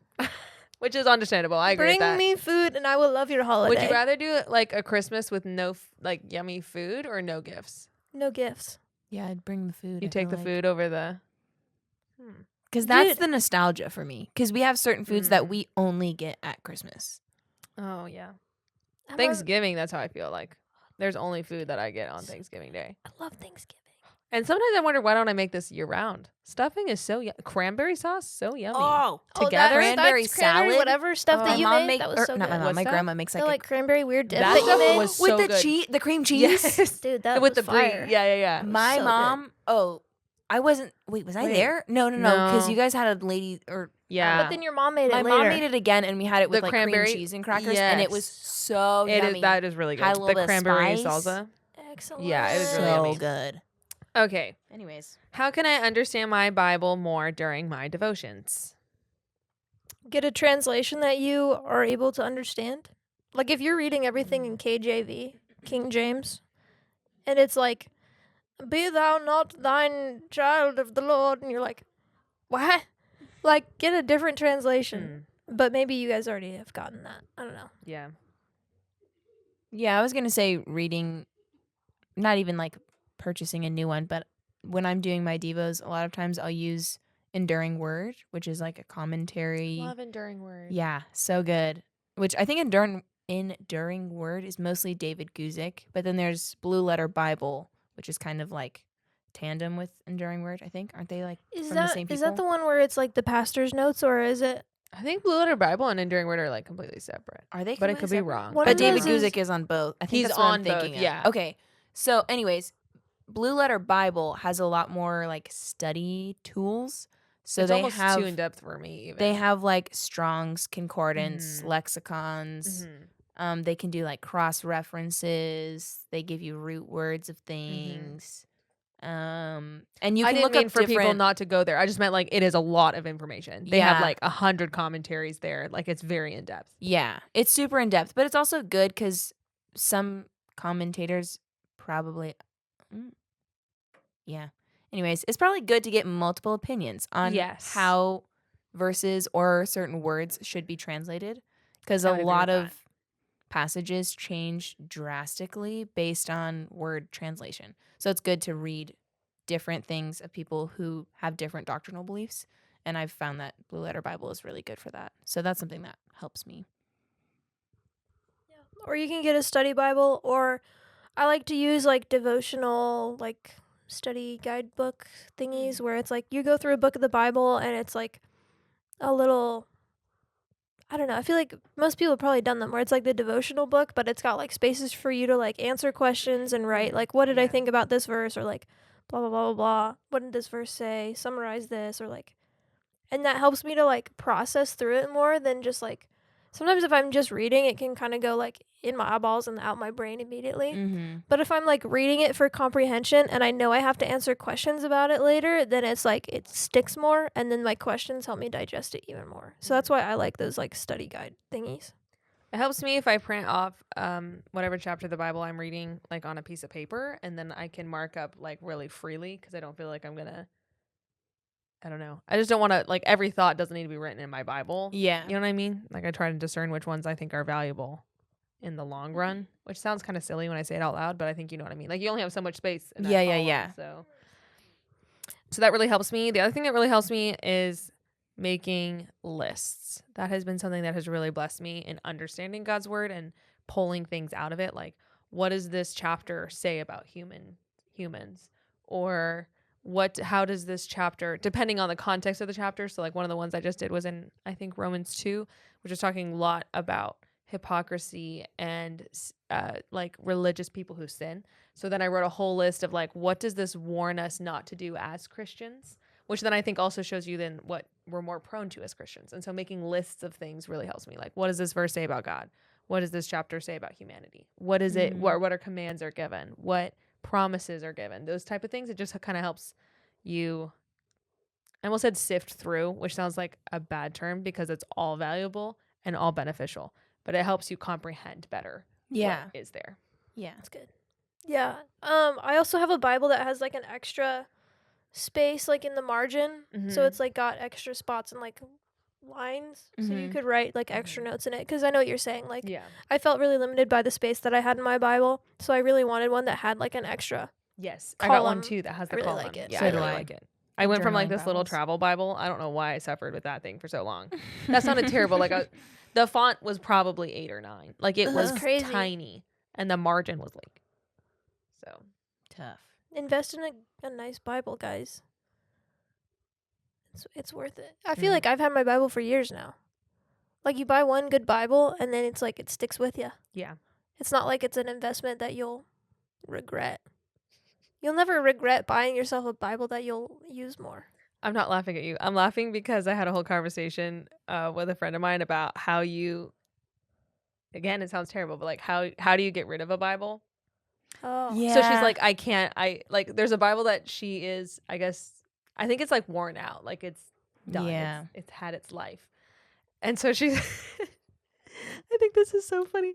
B: which is understandable. I agree with
A: Bring
B: that.
A: me food and I will love your holiday.
B: Would you rather do like a Christmas with no like yummy food or no gifts?
A: No gifts.
C: Yeah, I'd bring the food.
B: You take the food over the.
C: Because that's the nostalgia for me. Because we have certain foods that we only get at Christmas.
B: Oh, yeah. Thanksgiving, that's how I feel like. There's only food that I get on Thanksgiving Day.
A: I love Thanksgiving.
B: And sometimes I wonder, why don't I make this year round? Stuffing is so cranberry sauce, so yummy. Together,
C: cranberry
A: that's
C: salad,
A: whatever stuff that you made, that was so
C: not
A: good.
C: my mom, my grandma makes
A: The
C: like
A: like cranberry weird dip
B: That
A: that you
B: stuff
A: made.
B: was so
C: with the
B: good.
C: cheese, the cream cheese.
B: Yes.
A: Dude, that
B: with
A: was
B: the
A: fire.
B: brie. Yeah.
C: My
A: so
C: mom. Oh, I wasn't. Wait, was I
B: Wait.
C: there? No. Because
B: No.
C: you guys had a lady or.
B: Yeah.
A: But then your mom made it
C: My
A: later.
C: mom made it again, and we had it with
B: The
C: like
B: cranberry-
C: cream cheese and crackers, and it was so yummy.
B: That is really good.
C: Had a little
B: The
C: bit of
B: cranberry
C: spice.
B: salsa.
A: Excellent.
B: Yeah, it was really
C: so
B: yummy.
C: good.
B: Okay.
C: Anyways,
B: How can I understand my Bible more during my devotions?
A: Get a translation that you are able to understand. Like if you're reading everything in KJV, King James, and it's like, "Be thou not thine child of the Lord," and you're like, "What?" Like get a different translation. But maybe you guys already have gotten that. I don't know.
B: Yeah.
C: yeah, I was gonna say reading, not even like purchasing a new one, but when I'm doing my devos, a lot of times I'll use Enduring Word, which is like a commentary.
B: Love enduring word.
C: Yeah, so good. Which I think Enduring Word is mostly David Guzik, but then there's Blue Letter Bible, which is kind of like tandem with Enduring Word, I think. Aren't they like
A: Is
C: from
A: that
C: the same people?
A: is that the one where it's like the pastor's notes, or is it?
B: I think Blue Letter Bible and Enduring Word are like completely separate.
C: Are they?
B: But it
C: completely
B: could be
C: separate?
B: wrong.
A: One
C: But
A: of
C: David
A: those is-
C: Guzik is on both. I think
B: He's
C: that's what I'm
B: on both,
C: thinking of.
B: yeah.
C: Okay. So anyways, Blue Letter Bible has a lot more like study tools. So
B: It's
C: they
B: almost
C: have
B: too in depth for me. Even
C: they have like Strong's concordance,
B: Mhm.
C: lexicons.
B: Mhm.
C: They can do like cross references. They give you root words of things. And you
B: I
C: can
B: didn't
C: look
B: mean
C: up
B: for people
C: different.
B: not to go there. I just meant like it is a lot of information. They
C: Yeah.
B: have like 100 commentaries there. Like it's very in depth.
C: Yeah, it's super in depth, but it's also good because some commentators probably. Yeah. Anyways, it's probably good to get multiple opinions on
B: Yes.
C: how verses or certain words should be translated, because
B: I
C: a
B: would agree
C: lot
B: with
C: of
B: that.
C: passages change drastically based on word translation. So it's good to read different things of people who have different doctrinal beliefs, and I've found that Blue Letter Bible is really good for that. So that's something that helps me.
A: Or you can get a study Bible, or I like to use like devotional like study guidebook thingies where it's like you go through a book of the Bible and it's like a little, I don't know, I feel like most people have probably done them where it's like the devotional book, but it's got like spaces for you to like answer questions and write like, what did I
B: Yeah.
A: think about this verse, or like blah blah blah blah blah, what did this verse say, summarize this, or like, and that helps me to like process through it more than just like, sometimes if I'm just reading, it can kind of go like in my eyeballs and out my brain immediately.
C: Mm-hmm.
A: But if I'm like reading it for comprehension and I know I have to answer questions about it later, then it's like it sticks more, and then my questions help me digest it even more. So that's why I like those like study guide thingies.
B: It helps me if I print off whatever chapter of the Bible I'm reading like on a piece of paper, and then I can mark up like really freely because I don't feel like I'm gonna. I don't know. I just don't want to like every thought doesn't need to be written in my Bible.
C: Yeah.
B: You know what I mean? Like I try to discern which ones I think are valuable in the long run, which sounds kind of silly when I say it out loud, but I think you know what I mean. Like you only have so much space in that
C: Yeah, yeah,
B: column,
C: yeah.
B: So that really helps me. The other thing that really helps me is making lists. That has been something that has really blessed me in understanding God's word and pulling things out of it. Like, what does this chapter say about humans? Or how does this chapter, depending on the context of the chapter. So like one of the ones I just did was in, I think, Romans 2, which is talking a lot about hypocrisy and like religious people who sin. So then I wrote a whole list of like, what does this warn us not to do as Christians? Which then I think also shows you then what we're more prone to as Christians. And so making lists of things really helps me. Like, what does this verse say about God? What does this chapter say about humanity? What is it? What are commands are given? What promises are given? Those type of things. It just kind of helps you, I almost said sift through, which sounds like a bad term because it's all valuable and all beneficial, but it helps you comprehend better what is there.
C: Yeah.
A: That's good. Yeah. I also have a Bible that has like an extra space like in the margin. So it's like got extra spots and like lines. So you could write like extra notes in it. Because I know what you're saying. Like I felt really limited by the space that I had in my Bible. So I really wanted one that had like an extra.
B: Yes.
A: Column.
B: I got one too that has the
A: I really
B: column.
A: like it.
B: Yeah,
C: So
B: I
C: do
B: really
C: I.
B: like it. I went from like this little travel Bible. I don't know why I suffered with that thing for so long. That sounded terrible. Like the font was probably 8 or 9. Like it was
A: crazy.
B: tiny, and the margin was like so
C: Tough.
A: Invest in a nice Bible, guys. It's worth it. I feel like I've had my Bible for years now. Like you buy one good Bible and then it's like it sticks with you.
B: Yeah.
A: It's not like it's an investment that you'll regret. You'll never regret buying yourself a Bible that you'll use more.
B: I'm not laughing at you. I'm laughing because I had a whole conversation with a friend of mine about how you, again, it sounds terrible, but like how do you get rid of a Bible?
A: Oh.
C: Yeah.
B: So she's like, like there's a Bible that she is, I guess, I think it's like worn out. Like it's done.
C: Yeah.
B: It's had its life. And so she's, I think this is so funny.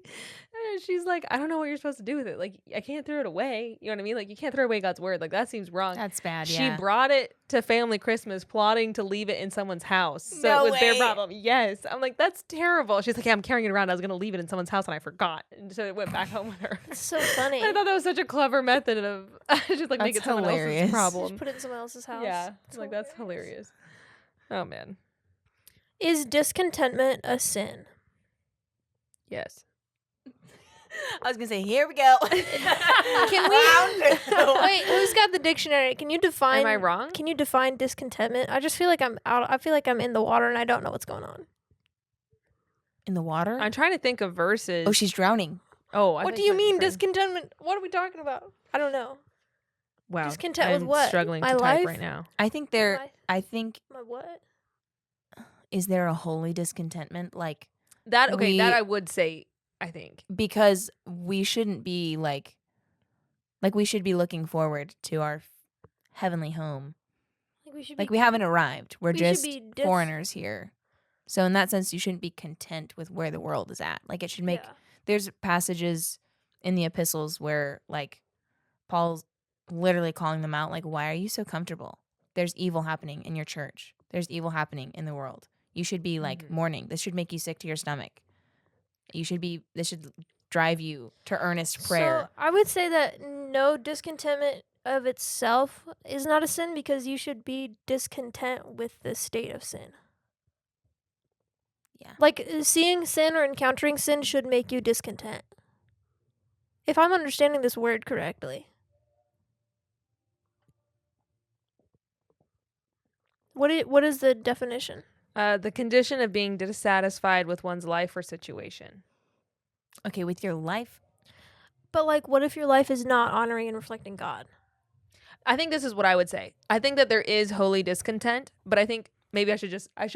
B: And she's like, I don't know what you're supposed to do with it. Like, I can't throw it away. You know what I mean? Like, you can't throw away God's word. Like, that seems wrong.
C: That's bad.
B: She
C: Yeah.
B: brought it to family Christmas, plotting to leave it in someone's house. So
C: No
B: it was their
C: way.
B: problem. Yes. I'm like, that's terrible. She's like, yeah, I'm carrying it around. I was going to leave it in someone's house and I forgot. And so it went back home with her.
A: It's so funny.
B: I thought that was such a clever method of just like make it someone
C: hilarious.
B: else's problem.
A: Just put it in someone else's house.
B: Yeah. Like, that's hilarious. Oh, man.
A: Is discontentment a sin?
B: Yes.
C: I was gonna say, here we go.
A: Can we wait? Who's got the dictionary? Can you define?
B: Am I wrong?
A: Can you define discontentment? I just feel like I'm out. I feel like I'm in the water and I don't know what's going on.
C: In the water?
B: I'm trying to think of verses.
C: Oh, she's drowning.
B: Oh,
A: What do you mean discontentment? What are we talking about? I don't know.
B: Wow.
A: Discontent
B: I'm
A: with what?
B: struggling
A: My
B: to
A: life?
B: type right now.
C: I think
A: My what?
C: is there a holy discontentment? Like
B: That
C: We-
B: that I would say, I think.
C: because we shouldn't be like we should be looking forward to our heavenly home.
A: Like we should.
C: Like
A: be,
C: we haven't arrived. We're
A: we should
C: just
A: be
C: foreigners here. So in that sense, you shouldn't be content with where the world is at. Like it should make.
A: Yeah.
C: There's passages in the epistles where like Paul's literally calling them out. Like, why are you so comfortable? There's evil happening in your church. There's evil happening in the world. You should be like mourning. This should make you sick to your stomach. This should drive you to earnest prayer.
A: So I would say that no, discontentment of itself is not a sin because you should be discontent with the state of sin.
C: Yeah.
A: Like seeing sin or encountering sin should make you discontent. If I'm understanding this word correctly. What is the definition?
B: The condition of being dissatisfied with one's life or situation.
C: Okay, with your life.
A: But like what if your life is not honoring and reflecting God?
B: I think this is what I would say. I think that there is holy discontent, but I think maybe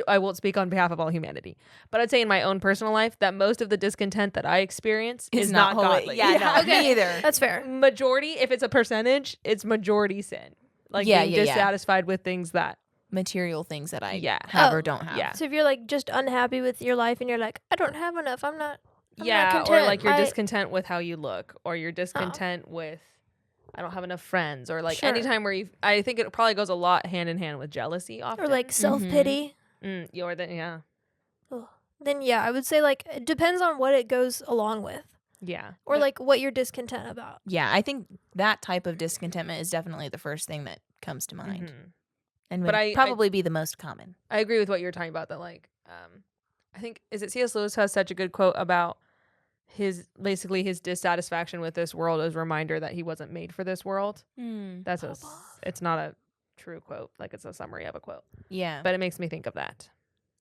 B: I won't speak on behalf of all humanity. But I'd say in my own personal life that most of the discontent that I experience is not
C: holy.
B: godly.
C: Yeah, no,
A: Okay.
C: me either.
A: That's fair.
B: Majority, if it's a percentage, it's majority sin. Like
C: Yeah,
B: being
C: yeah, yeah.
B: dissatisfied with things that
C: Material things that I
B: Yeah.
C: have
A: Oh,
C: or don't have.
B: yeah.
A: So if you're like just unhappy with your life and you're like, I don't have enough, I'm not
B: yeah, or
A: content.
B: like you're
A: I-
B: discontent with how you look, or you're discontent with I don't have enough friends, or like
A: Sure.
B: anytime where I think it probably goes a lot hand in hand with jealousy often.
A: or like self-pity.
B: Or then yeah.
A: Then yeah, I would say like it depends on what it goes along with
B: Yeah.
A: or
B: But-
A: like what you're discontent about.
C: Yeah, I think that type of discontentment is definitely the first thing that comes to mind.
B: Mhm.
C: And
B: But
C: would
B: I-
C: probably be the most common.
B: I agree with what you're talking about that like I think is it C.S. Lewis has such a good quote about his dissatisfaction with this world as a reminder that he wasn't made for this world. That's
A: Pop off.
B: it's not a true quote, like it's a summary of a quote.
C: Yeah.
B: But it makes me think of that.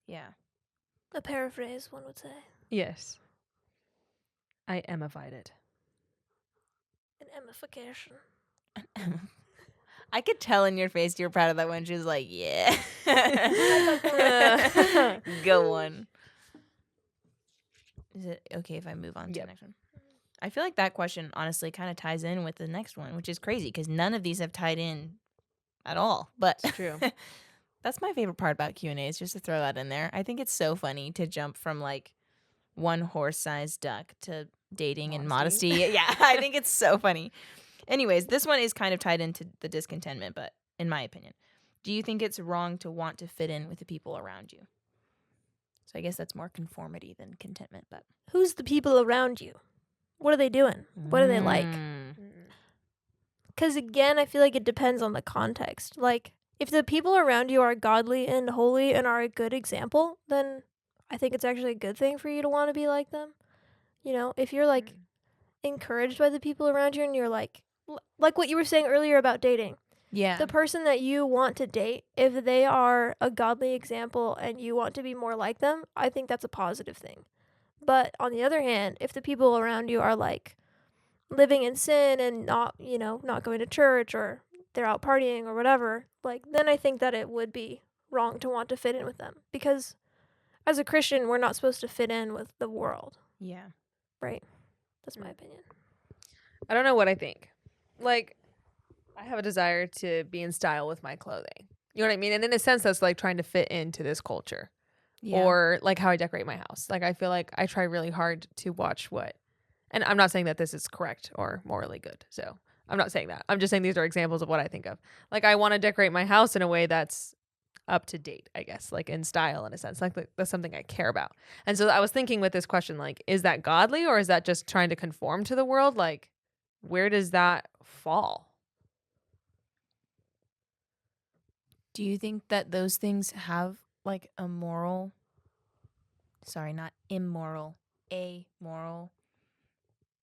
C: Yeah.
A: A paraphrase, one would say.
B: Yes. I emified it.
A: An emification.
C: I could tell in your face you're proud of that one. She was like, yeah. Go one. Is it okay if I move on to the next one? I feel like that question honestly kind of ties in with the next one, which is crazy because none of these have tied in at all. But
B: It's true.
C: that's my favorite part about Q&A is just to throw that in there. I think it's so funny to jump from like one horse-sized duck to dating and modesty. Yeah, I think it's so funny. Anyways, this one is kind of tied into the discontentment, but in my opinion, do you think it's wrong to want to fit in with the people around you? So I guess that's more conformity than contentment, but
A: Who's the people around you? What are they doing? What are they like? Because again, I feel like it depends on the context. Like, if the people around you are godly and holy and are a good example, then I think it's actually a good thing for you to want to be like them. You know, if you're like encouraged by the people around you and you're like what you were saying earlier about dating.
C: Yeah.
A: The person that you want to date, if they are a godly example and you want to be more like them, I think that's a positive thing. But on the other hand, if the people around you are like living in sin and not going to church or they're out partying or whatever, like then I think that it would be wrong to want to fit in with them because as a Christian, we're not supposed to fit in with the world.
C: Yeah.
A: Right. That's my opinion.
B: I don't know what I think. Like, I have a desire to be in style with my clothing. You know what I mean? And in a sense, that's like trying to fit into this culture. Yeah. Or like how I decorate my house. Like, I feel like I try really hard to watch and I'm not saying that this is correct or morally good. So I'm not saying that. I'm just saying these are examples of what I think of. Like, I want to decorate my house in a way that's up to date, I guess, like in style in a sense. Like, that's something I care about. And so I was thinking with this question, like, is that godly or is that just trying to conform to the world? Like, where does that fall?
C: Do you think that those things have like a moral, not immoral, a moral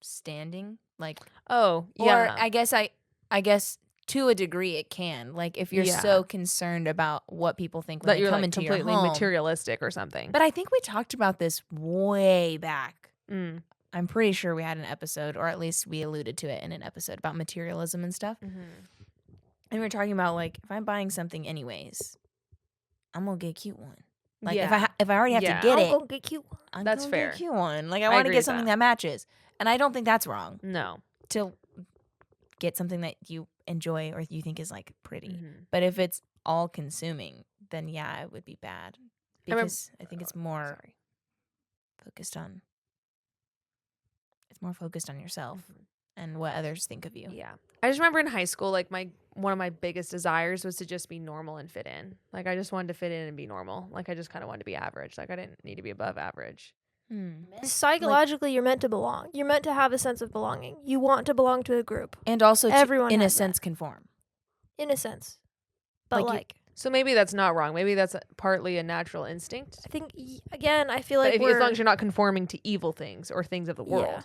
C: standing? Like,
B: oh, yeah.
C: Or I guess to a degree it can. Like, if you're so concerned about what people think when
B: that
C: they
B: you're
C: come
B: like
C: into
B: completely
C: your home.
B: Materialistic or something.
C: But I think we talked about this way back. I'm pretty sure we had an episode, or at least we alluded to it in an episode about materialism and stuff. Mm-hmm. And we were talking about, like, if I'm buying something anyways, I'm gonna get a cute one. Like, if I already have to get it,
A: I'm gonna get cute one.
C: I'm
B: that's
C: gonna
B: fair.
C: get a cute one. Like, I want to get something that matches. And I don't think that's wrong.
B: No.
C: To get something that you enjoy or you think is, like, pretty. Mm-hmm. But if it's all consuming, then yeah, it would be bad. Because I think it's more focused on yourself and what others think of you.
B: Yeah. I just remember in high school, like one of my biggest desires was to just be normal and fit in. Like, I just wanted to fit in and be normal. Like, I just kind of wanted to be average. Like, I didn't need to be above average.
A: Psychologically, you're meant to belong. You're meant to have a sense of belonging. You want to belong to a group.
C: And also
A: everyone
C: in a sense conform.
A: In a sense. But
B: so maybe that's not wrong. Maybe that's partly a natural instinct.
A: I think, again, I feel like
B: as long as you're not conforming to evil things or things of the world.
A: Yeah.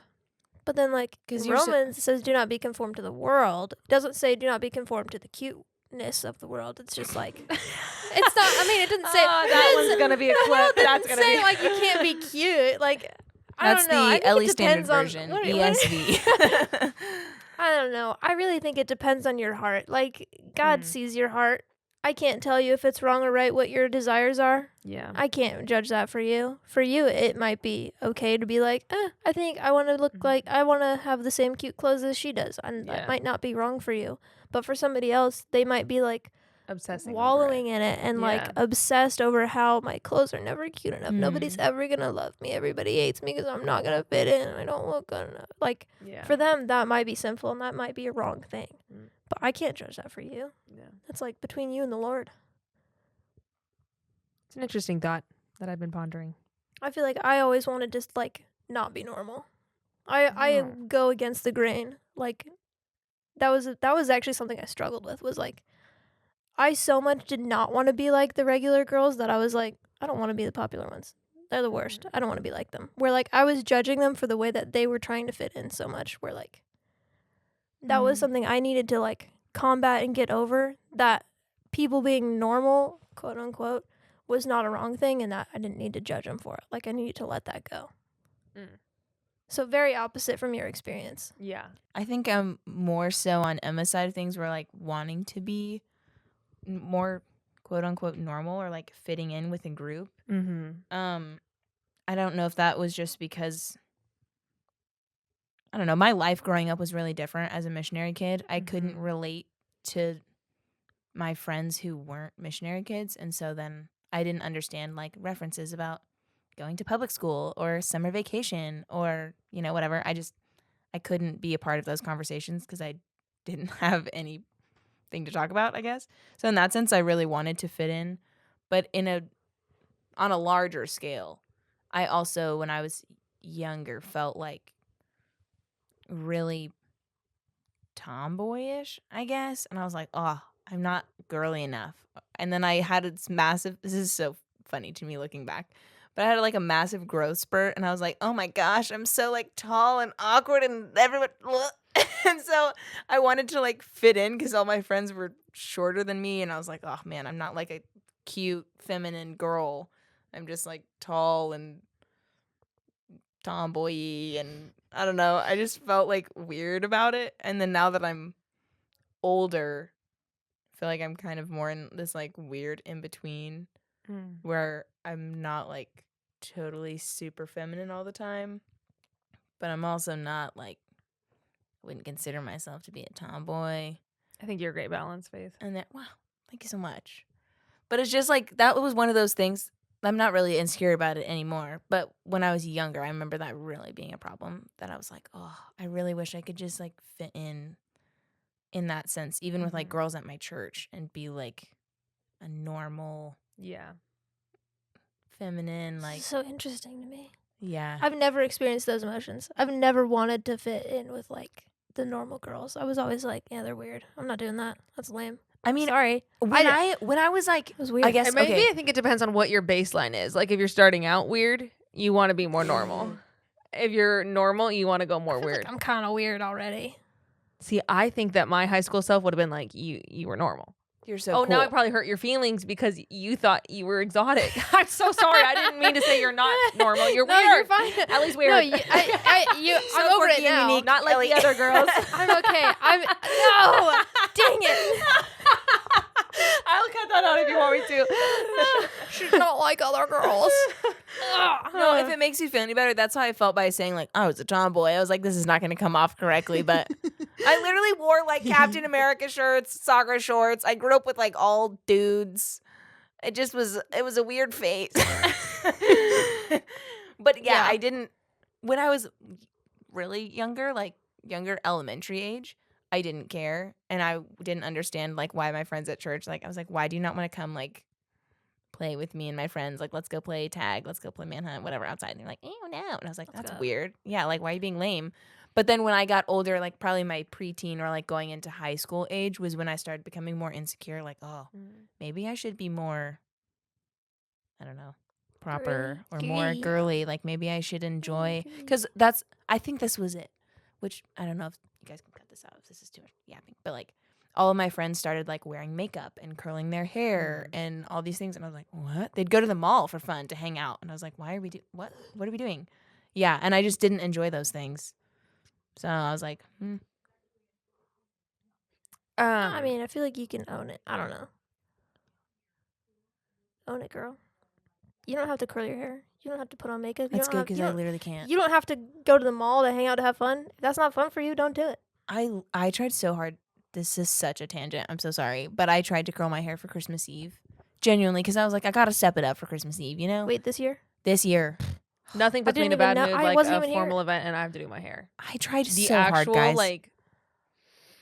A: But then, like, Romans says do not be conformed to the world. It doesn't say do not be conformed to the cuteness of the world. It's just like, it's not, I mean, it didn't say.
B: That one's going to be a clip.
A: That's going to say, like, you can't be cute. Like, I don't know.
C: That's the Ellie Standard version, ESV.
A: I don't know. I really think it depends on your heart. Like, God sees your heart. I can't tell you if it's wrong or right what your desires are.
B: Yeah.
A: I can't judge that for you. For you, it might be okay to be like, I think I want to look like, I want to have the same cute clothes as she does. And that might not be wrong for you. But for somebody else, they might be like, wallowing in it and like obsessed over how my clothes are never cute enough. Nobody's ever going to love me. Everybody hates me because I'm not going to fit in. I don't look good enough. Like, for them, that might be sinful and that might be a wrong thing. But I can't judge that for you. Yeah. That's like between you and the Lord.
B: It's an interesting thought that I've been pondering.
A: I feel like I always wanted to like not be normal. I go against the grain. Like that was actually something I struggled with, was like I so much did not want to be like the regular girls that I was like, I don't want to be the popular ones. They're the worst. I don't want to be like them. Where like I was judging them for the way that they were trying to fit in so much, where like that was something I needed to like combat and get over, that people being normal, quote unquote, was not a wrong thing, and that I didn't need to judge them for it. Like, I needed to let that go. So very opposite from your experience.
B: Yeah.
C: I think I'm more so on Emma's side of things, where like wanting to be more quote unquote normal or like fitting in with a group. I don't know if that was just because, I don't know, my life growing up was really different as a missionary kid. I couldn't relate to my friends who weren't missionary kids, and so then I didn't understand like references about going to public school or summer vacation or, you know, whatever. I couldn't be a part of those conversations because I didn't have anything to talk about, I guess. So in that sense, I really wanted to fit in, but on a larger scale. I also, when I was younger, felt like really tomboyish, I guess. And I was like, oh, I'm not girly enough. And then I had this massive, this is so funny to me looking back, but I had like a massive growth spurt. And I was like, oh my gosh, I'm so like tall and awkward and everyone. And so I wanted to like fit in because all my friends were shorter than me. And I was like, oh man, I'm not like a cute feminine girl. I'm just like tall and tomboy-y, and I don't know. I just felt like weird about it. And then now that I'm older, I feel like I'm kind of more in this like weird in between where I'm not like totally super feminine all the time, but I'm also not like, I wouldn't consider myself to be a tomboy.
B: I think you're a great balance, Faith.
C: And then, wow, thank you so much. But it's just like, that was one of those things. I'm not really insecure about it anymore. But when I was younger, I remember that really being a problem, that I was like, oh, I really wish I could just like fit in that sense, even with like girls at my church, and be like a normal, feminine, like.
A: So interesting to me.
C: Yeah.
A: I've never experienced those emotions. I've never wanted to fit in with like the normal girls. I was always like, yeah, they're weird. I'm not doing that. That's lame.
C: I mean,
A: sorry.
C: When I was like,
A: it was weird.
C: I guess,
B: maybe I think it depends on what your baseline is. Like if you're starting out weird, you want to be more normal. If you're normal, you want to go more weird.
A: Like I'm kind of weird already.
B: See, I think that my high school self would have been like, you were normal.
C: You're so cool.
B: Now it probably hurt your feelings because you thought you were exotic. I'm so sorry. I didn't mean to say you're not normal. You're weird.
A: You're fine.
B: At least weird.
A: No, I'm over it now.
B: Not like the other girls.
A: I'm okay. No. Dang it.
B: I'll cut that out if you want me to.
A: She's not like other girls.
C: No, if it makes you feel any better, that's how I felt by saying like, I was a tomboy. I was like, this is not going to come off correctly, but I literally wore like Captain America shirts, soccer shorts. I grew up with like all dudes. It was a weird phase. But yeah, I didn't, when I was really younger, like younger elementary age, I didn't care, and I didn't understand like why my friends at church, like I was like, why do you not want to come like play with me and my friends? Like, let's go play tag, let's go play manhunt, whatever, outside. And they're like, oh no. And I was like, that's weird. Yeah, like why are you being lame? But then when I got older, like probably my preteen or like going into high school age was when I started becoming more insecure. Like, oh, maybe I should be more, I don't know, proper or more girly. Like maybe I should enjoy, because I think this was it, which I don't know if you guys can cut this out if this is too much yapping, but like all of my friends started like wearing makeup and curling their hair and all these things, and I was like, what? They'd go to the mall for fun to hang out, and I was like, why are we what are we doing? Yeah, and I just didn't enjoy those things, so I was like,
A: I mean, I feel like you can own it. I don't know. Own it, girl. You don't have to curl your hair. You don't have to put on makeup.
C: That's good because I literally can't.
A: You don't have to go to the mall to hang out to have fun. If that's not fun for you, don't do it.
C: I tried so hard. This is such a tangent. I'm so sorry. But I tried to curl my hair for Christmas Eve. Genuinely, because I was like, I got to step it up for Christmas Eve, you know?
A: Wait, this year?
C: This year.
B: Nothing puts me in a bad mood like a formal event and I have to do my hair.
C: I tried
B: the
C: so
B: actual,
C: hard, guys.
B: Like,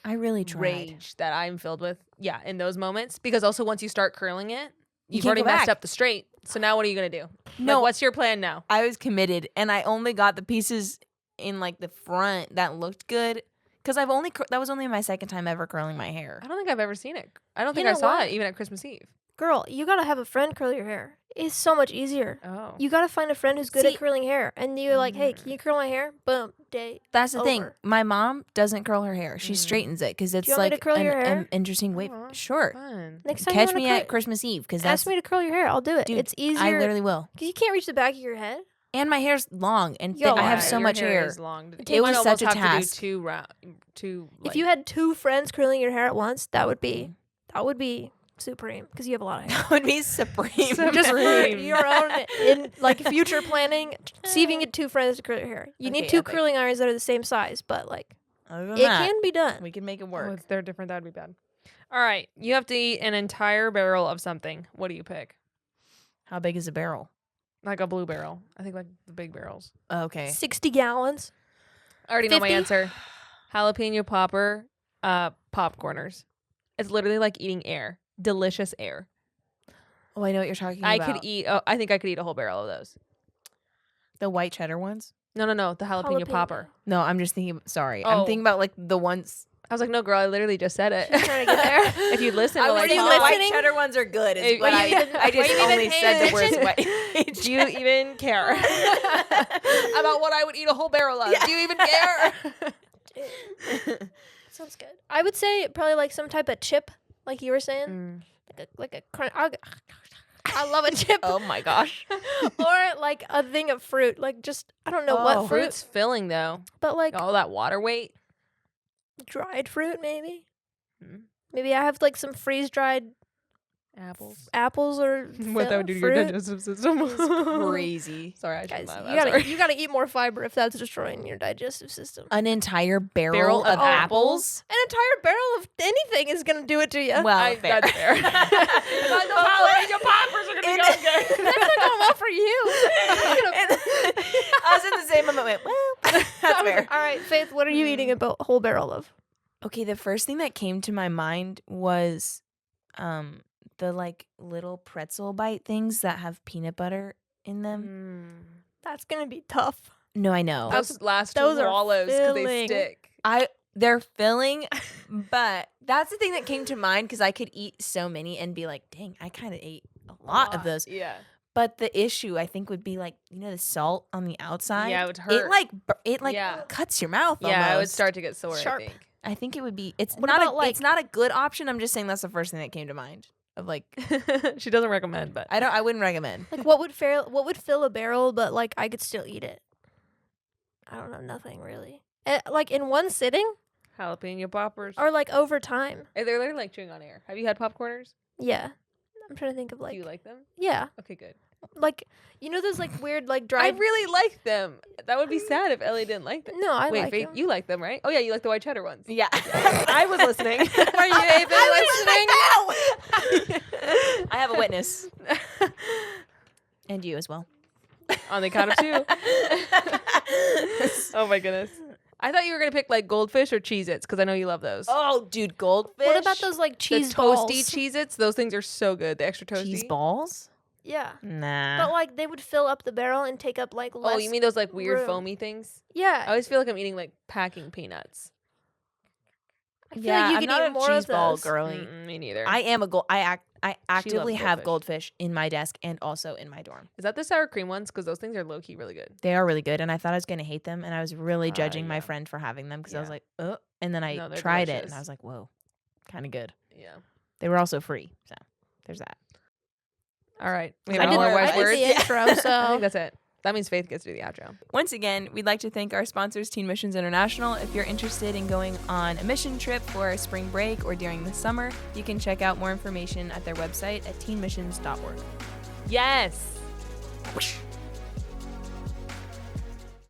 C: I really tried.
B: Rage that I'm filled with, in those moments. Because also once you start curling it, you've already messed up the straight. So now what are you going to do?
C: No.
B: Like, what's your plan now?
C: I was committed, and I only got the pieces in, like, the front that looked good. Because that was only my second time ever curling my hair.
B: I don't think I've ever seen it. I don't think I saw it even at Christmas Eve.
A: Girl, you gotta have a friend curl your hair. It's so much easier.
B: Oh.
A: You gotta find a friend who's good
C: See-
A: at curling hair. And you're like, hey, can you curl my hair? Boom, date.
C: That's the thing.
A: Over.
C: My mom doesn't curl her hair. She straightens it because it's
A: you want me
C: like
A: to curl your hair?
C: an interesting way.
B: Aw,
C: Sure.
B: Fun.
A: Next time
C: Catch
A: you
C: me
A: wanna
C: at Christmas Eve because
A: ask
C: that's
A: me to curl your hair. I'll do it.
C: Dude,
A: It's easier.
C: I literally will.
A: Because you can't reach the back of your head.
C: And my hair's long and
A: Yo,
C: thick. I have
A: yeah,
C: so
B: your
C: much hair.
B: Is long.
A: It
B: You
C: was
B: might
C: such
B: almost
C: a
B: have to
C: task.
B: do two.
A: If you had 2 friends curling your hair at once, that would be supreme because you have a lot of hair.
C: That would be supreme.
A: Just for
B: Supreme.
A: your own in like future planning, see if you can get 2 friends to curl your hair. You need
C: Okay,
A: 2
C: epic.
A: curling irons that are the same size, but like
C: Other than
A: it
C: that,
A: can be done.
C: we can make it
B: Oh,
C: work.
B: if they're different, that'd be bad. All right, you have to eat an entire barrel of something. What do you pick?
C: How big is a barrel?
B: Like a blue barrel. I think like the big barrels.
C: Okay.
A: 60 gallons.
B: I already know my
A: 50?
B: answer. Jalapeno popper, popcorners. It's literally like eating air. Delicious air.
C: Oh, I know what you're talking
B: I
C: about.
B: could eat. Oh, I think I could eat a whole barrel of those.
C: The white cheddar ones?
B: No. The jalapeno popper.
C: No, I'm just thinking. Sorry,
B: Oh.
C: I'm thinking about like the ones.
B: I was like, no, girl. I literally just said it.
A: She's trying to get there.
B: If you'd listen,
C: I
B: to
C: was
B: like,
C: thinking
A: you
C: the white
A: listening?
C: cheddar ones are good. Is
B: Hey,
C: what
B: were you
C: I
A: even-
C: I just
A: were you even
C: only
A: paying
C: said the words
A: attention?
C: white.
B: do you even care about what I would eat a whole barrel of?
C: Yeah.
B: Do you even care?
A: Sounds good. I would say probably like some type of chip, like you were saying, like a crunch. I love a chip.
C: Oh my gosh.
A: Or like a thing of fruit, like just I don't know
C: Oh.
A: what fruit,
B: Fruit's filling though.
A: but like
B: All that water weight.
A: dried fruit maybe.
B: Mm.
A: Maybe I have like some freeze dried
B: Apples.
A: apples or
B: What that would do to your
A: fruit.
B: digestive system.
C: Crazy.
B: Sorry, I
A: Guys,
B: shouldn't laugh.
A: you
B: I'm
A: gotta
B: sorry.
A: you gotta eat more fiber if that's destroying your digestive system.
C: An entire barrel,
B: Barrel
C: of
B: of
C: apples?
A: An entire barrel of anything is gonna do it to you.
C: Well, fair.
B: That's fair. Like those jalapeno poppers are gonna be okay.
A: That's not going well for you.
C: I was in the same moment. Went, well, that's fair.
A: All right, Faith, what are you eating a whole barrel of?
C: Okay, the first thing that came to my mind was the like little pretzel bite things that have peanut butter in them.
A: That's gonna be tough.
C: No, I know.
B: Those last
A: those are
B: swallows because they
A: filling.
B: stick.
C: They're filling, but that's the thing that came to mind because I could eat so many and be like, dang, I kind of ate a lot of those.
B: Yeah.
C: But the issue I think would be like, the salt on the outside.
B: Yeah, it would hurt.
C: It like
B: Yeah.
C: cuts your mouth.
B: Yeah, it would
C: almost.
B: start to get sore.
A: Sharp.
B: I think.
C: I think it would be. It's
A: What
C: not
A: about, like-
C: it's not a good option. I'm just saying that's the first thing that came to mind. Of like,
B: She doesn't recommend, but
C: I wouldn't recommend.
A: Like what would fill a barrel, but like I could still eat it? I don't know, nothing really. Like in one sitting
B: jalapeno poppers.
A: or like over time.
B: They're literally like chewing on air. Have you had popcorners?
A: Yeah, I'm trying to think of like
B: Do you like them?
A: yeah,
B: Okay, good.
A: like those like weird like
B: I
A: dried.
B: really like them. That would be sad if Ellie didn't like them.
A: No, I
B: Wait,
A: like
B: Faith,
A: them.
B: you like them, right? Oh yeah, you like the white cheddar ones.
C: Yeah,
B: I was listening. Were you listening?
C: I have a witness, and you as well.
B: On the count of 2. Oh my goodness. I thought you were gonna pick like goldfish or Cheez-Its because I know you love those.
C: Oh, dude, goldfish.
A: What about those like
B: The
A: cheese
B: toasty
A: balls?
B: Cheez-Its, those things are so good. The extra toasty.
C: cheese balls?
A: Yeah,
C: Nah.
A: but like they would fill up the barrel and take up like less.
B: Oh, you mean those like weird
A: room.
B: foamy things? I
A: Yeah,
B: always feel like I'm eating like packing peanuts.
A: I feel
C: yeah,
A: like you
C: I'm
A: could
C: not
A: eat
C: a
A: more
C: cheese
A: of
C: ball
A: those.
C: girly.
B: Me neither.
C: I am I actively have
B: goldfish.
C: goldfish in my desk and also in my dorm.
B: Is that the sour cream ones? Because those things are low key really good.
C: They are really good, and I thought I was going to hate them, and I was really judging my
B: yeah.
C: friend for having them because I was
B: Yeah.
C: like, and then I
B: No, they're
C: tried it, and
B: delicious.
C: I was like, whoa, kind of good.
B: Yeah.
C: They were also free, so there's that.
B: All right. We
C: I
B: have
C: did-
B: all our
C: I
B: wise
C: did
B: words.
A: the intro,
B: I
A: so
B: think that's it. That means Faith gets to do the outro.
C: Once again, we'd like to thank our sponsors, Teen Missions International. If you're interested in going on a mission trip for a spring break or during the summer, you can check out more information at their website at teenmissions.org.
B: Yes.